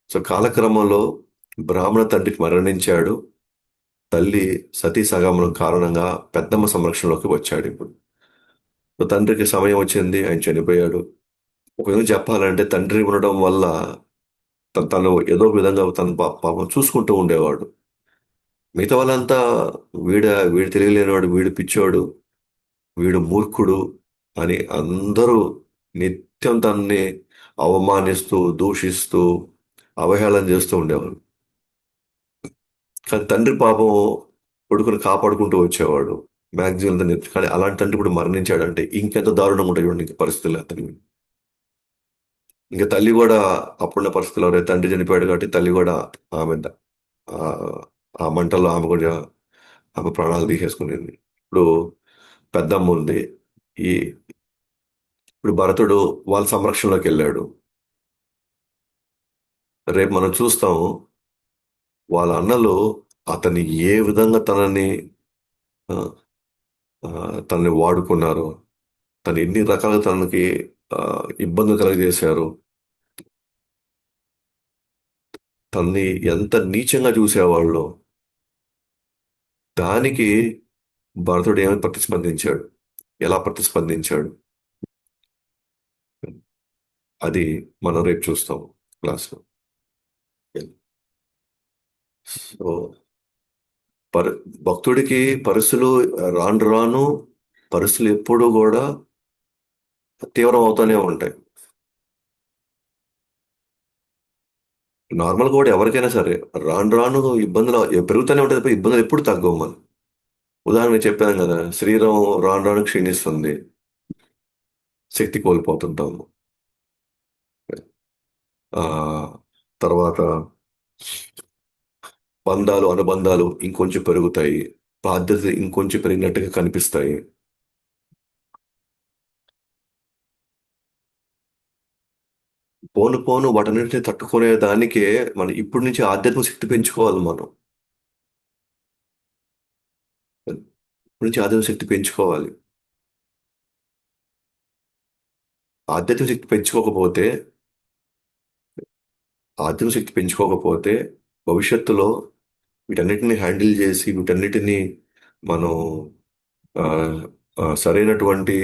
సో కాలక్రమంలో బ్రాహ్మణ తండ్రికి మరణించాడు. తల్లి సతీ సగమనం కారణంగా పెద్దమ్మ సంరక్షణలోకి వచ్చాడు ఇప్పుడు. సో తండ్రికి సమయం వచ్చింది, ఆయన చనిపోయాడు. ఒక విధంగా చెప్పాలంటే తండ్రి ఉండడం వల్ల తను ఏదో ఒక విధంగా తను పాపం చూసుకుంటూ ఉండేవాడు. మిగతా వాళ్ళంతా వీడ వీడు తెలియలేనివాడు, వీడు పిచ్చోడు, వీడు మూర్ఖుడు అని అందరూ నిత్యం తనని అవమానిస్తూ, దూషిస్తూ, అవహేళన చేస్తూ ఉండేవారు. కానీ తండ్రి పాపం కొడుకుని కాపాడుకుంటూ వచ్చేవాడు. మ్యాక్సిమం కానీ అలాంటి తండ్రి ఇప్పుడు మరణించాడంటే ఇంకెంత దారుణంగా ఉంటాయి చూడండి ఇంక పరిస్థితులు అతనికి. ఇంకా తల్లి కూడా అప్పుడున్న పరిస్థితుల్లో తండ్రి చనిపోయాడు కాబట్టి తల్లి కూడా ఆమె ఆ ఆ మంటల్లో ఆమె కూడా ఆమె ప్రాణాలు తీసేసుకునేది. ఇప్పుడు పెద్దమ్మ ఉంది. ఈ ఇప్పుడు భరతుడు వాళ్ళ సంరక్షణలోకి వెళ్ళాడు. రేపు మనం చూస్తాము వాళ్ళ అన్నలు అతన్ని ఏ విధంగా ఆ, తనని వాడుకున్నారు, తను ఎన్ని రకాలుగా తనకి ఆ, ఇబ్బందులు కలుగజేశారు, తన్ని ఎంత నీచంగా చూసేవాళ్ళు. దానికి భరతుడు ఏమని ప్రతిస్పందించాడు, ఎలా ప్రతిస్పందించాడు, అది మనం రేపు చూస్తాం క్లాస్లో. సో పరి భక్తుడికి పరిస్థితులు రాను రాను పరిస్థితులు ఎప్పుడూ కూడా తీవ్రం అవుతూనే ఉంటాయి. నార్మల్గా కూడా ఎవరికైనా సరే రాను రాను ఇబ్బందులు పెరుగుతూనే ఉంటాయి తప్ప ఇబ్బందులు ఎప్పుడు తగ్గవు మనం. ఉదాహరణ చెప్పాను కదా, శరీరం రాను రాను క్షీణిస్తుంది, శక్తి కోల్పోతుంటాము. ఆ తర్వాత బంధాలు, అనుబంధాలు ఇంకొంచెం పెరుగుతాయి, బాధ్యతలు ఇంకొంచెం పెరిగినట్టుగా కనిపిస్తాయి. పోను పోను వాటన్నిటిని తట్టుకునే దానికే మనం ఇప్పటి నుంచి ఆధ్యాత్మిక శక్తి పెంచుకోవాలి మనం. ఇప్పటి నుంచి ఆధ్యాత్మిక శక్తి పెంచుకోవాలి. ఆధ్యాత్మిక శక్తి పెంచుకోకపోతే ఆధ్యాత్మిక శక్తి పెంచుకోకపోతే భవిష్యత్తులో వీటన్నిటిని హ్యాండిల్ చేసి వీటన్నిటిని మనం ఆ, సరైనటువంటి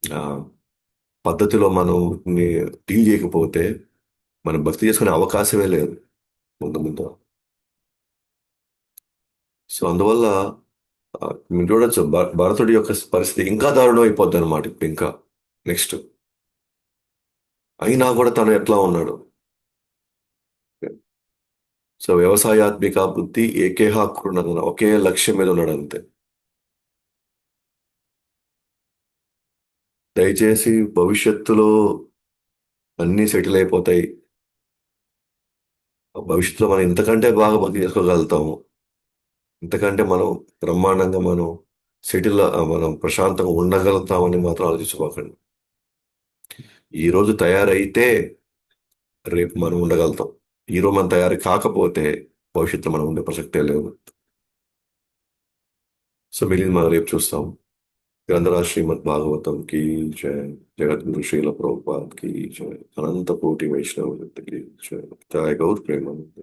ఆ, పద్ధతిలో మనం డీల్ చేయకపోతే మనం భక్తి చేసుకునే అవకాశమే లేదు ముందు ముందు. సో అందువల్ల మీరు చూడొచ్చు భరతుడి యొక్క పరిస్థితి ఇంకా దారుణం అయిపోద్ది అనమాట ఇప్పుడు ఇంకా నెక్స్ట్. అయినా కూడా తను ఎట్లా ఉన్నాడు. సో వ్యవసాయాత్మిక బుద్ధి ఏకేహ కృణన, ఒకే లక్ష్యం మీద ఉన్నాడు అంతే. దయచేసి భవిష్యత్తులో అన్నీ సెటిల్ అయిపోతాయి, భవిష్యత్తులో మనం ఇంతకంటే బాగా భక్తి చేసుకోగలుగుతాము, ఇంతకంటే మనం బ్రహ్మాండంగా మనం సెటిల్, మనం ప్రశాంతంగా ఉండగలుగుతామని మాత్రం ఆలోచించుకోకండి. ఈ రోజు తయారైతే రేపు మనం ఉండగలుగుతాం. ఈ రోజు మనం తయారు కాకపోతే భవిష్యత్తులో మనం ఉండే ప్రసక్తే లేదు. సో మిగిలింది మనం రేపు చూస్తాం. గ్రంథరాజ్ శ్రీమద్ భాగవతం की जय, जगद्गुरु श्रील प्रभुपाद की जय, अनंत कोटि वैष्णव वृंद की जय, जय गौर प्रेमानंद।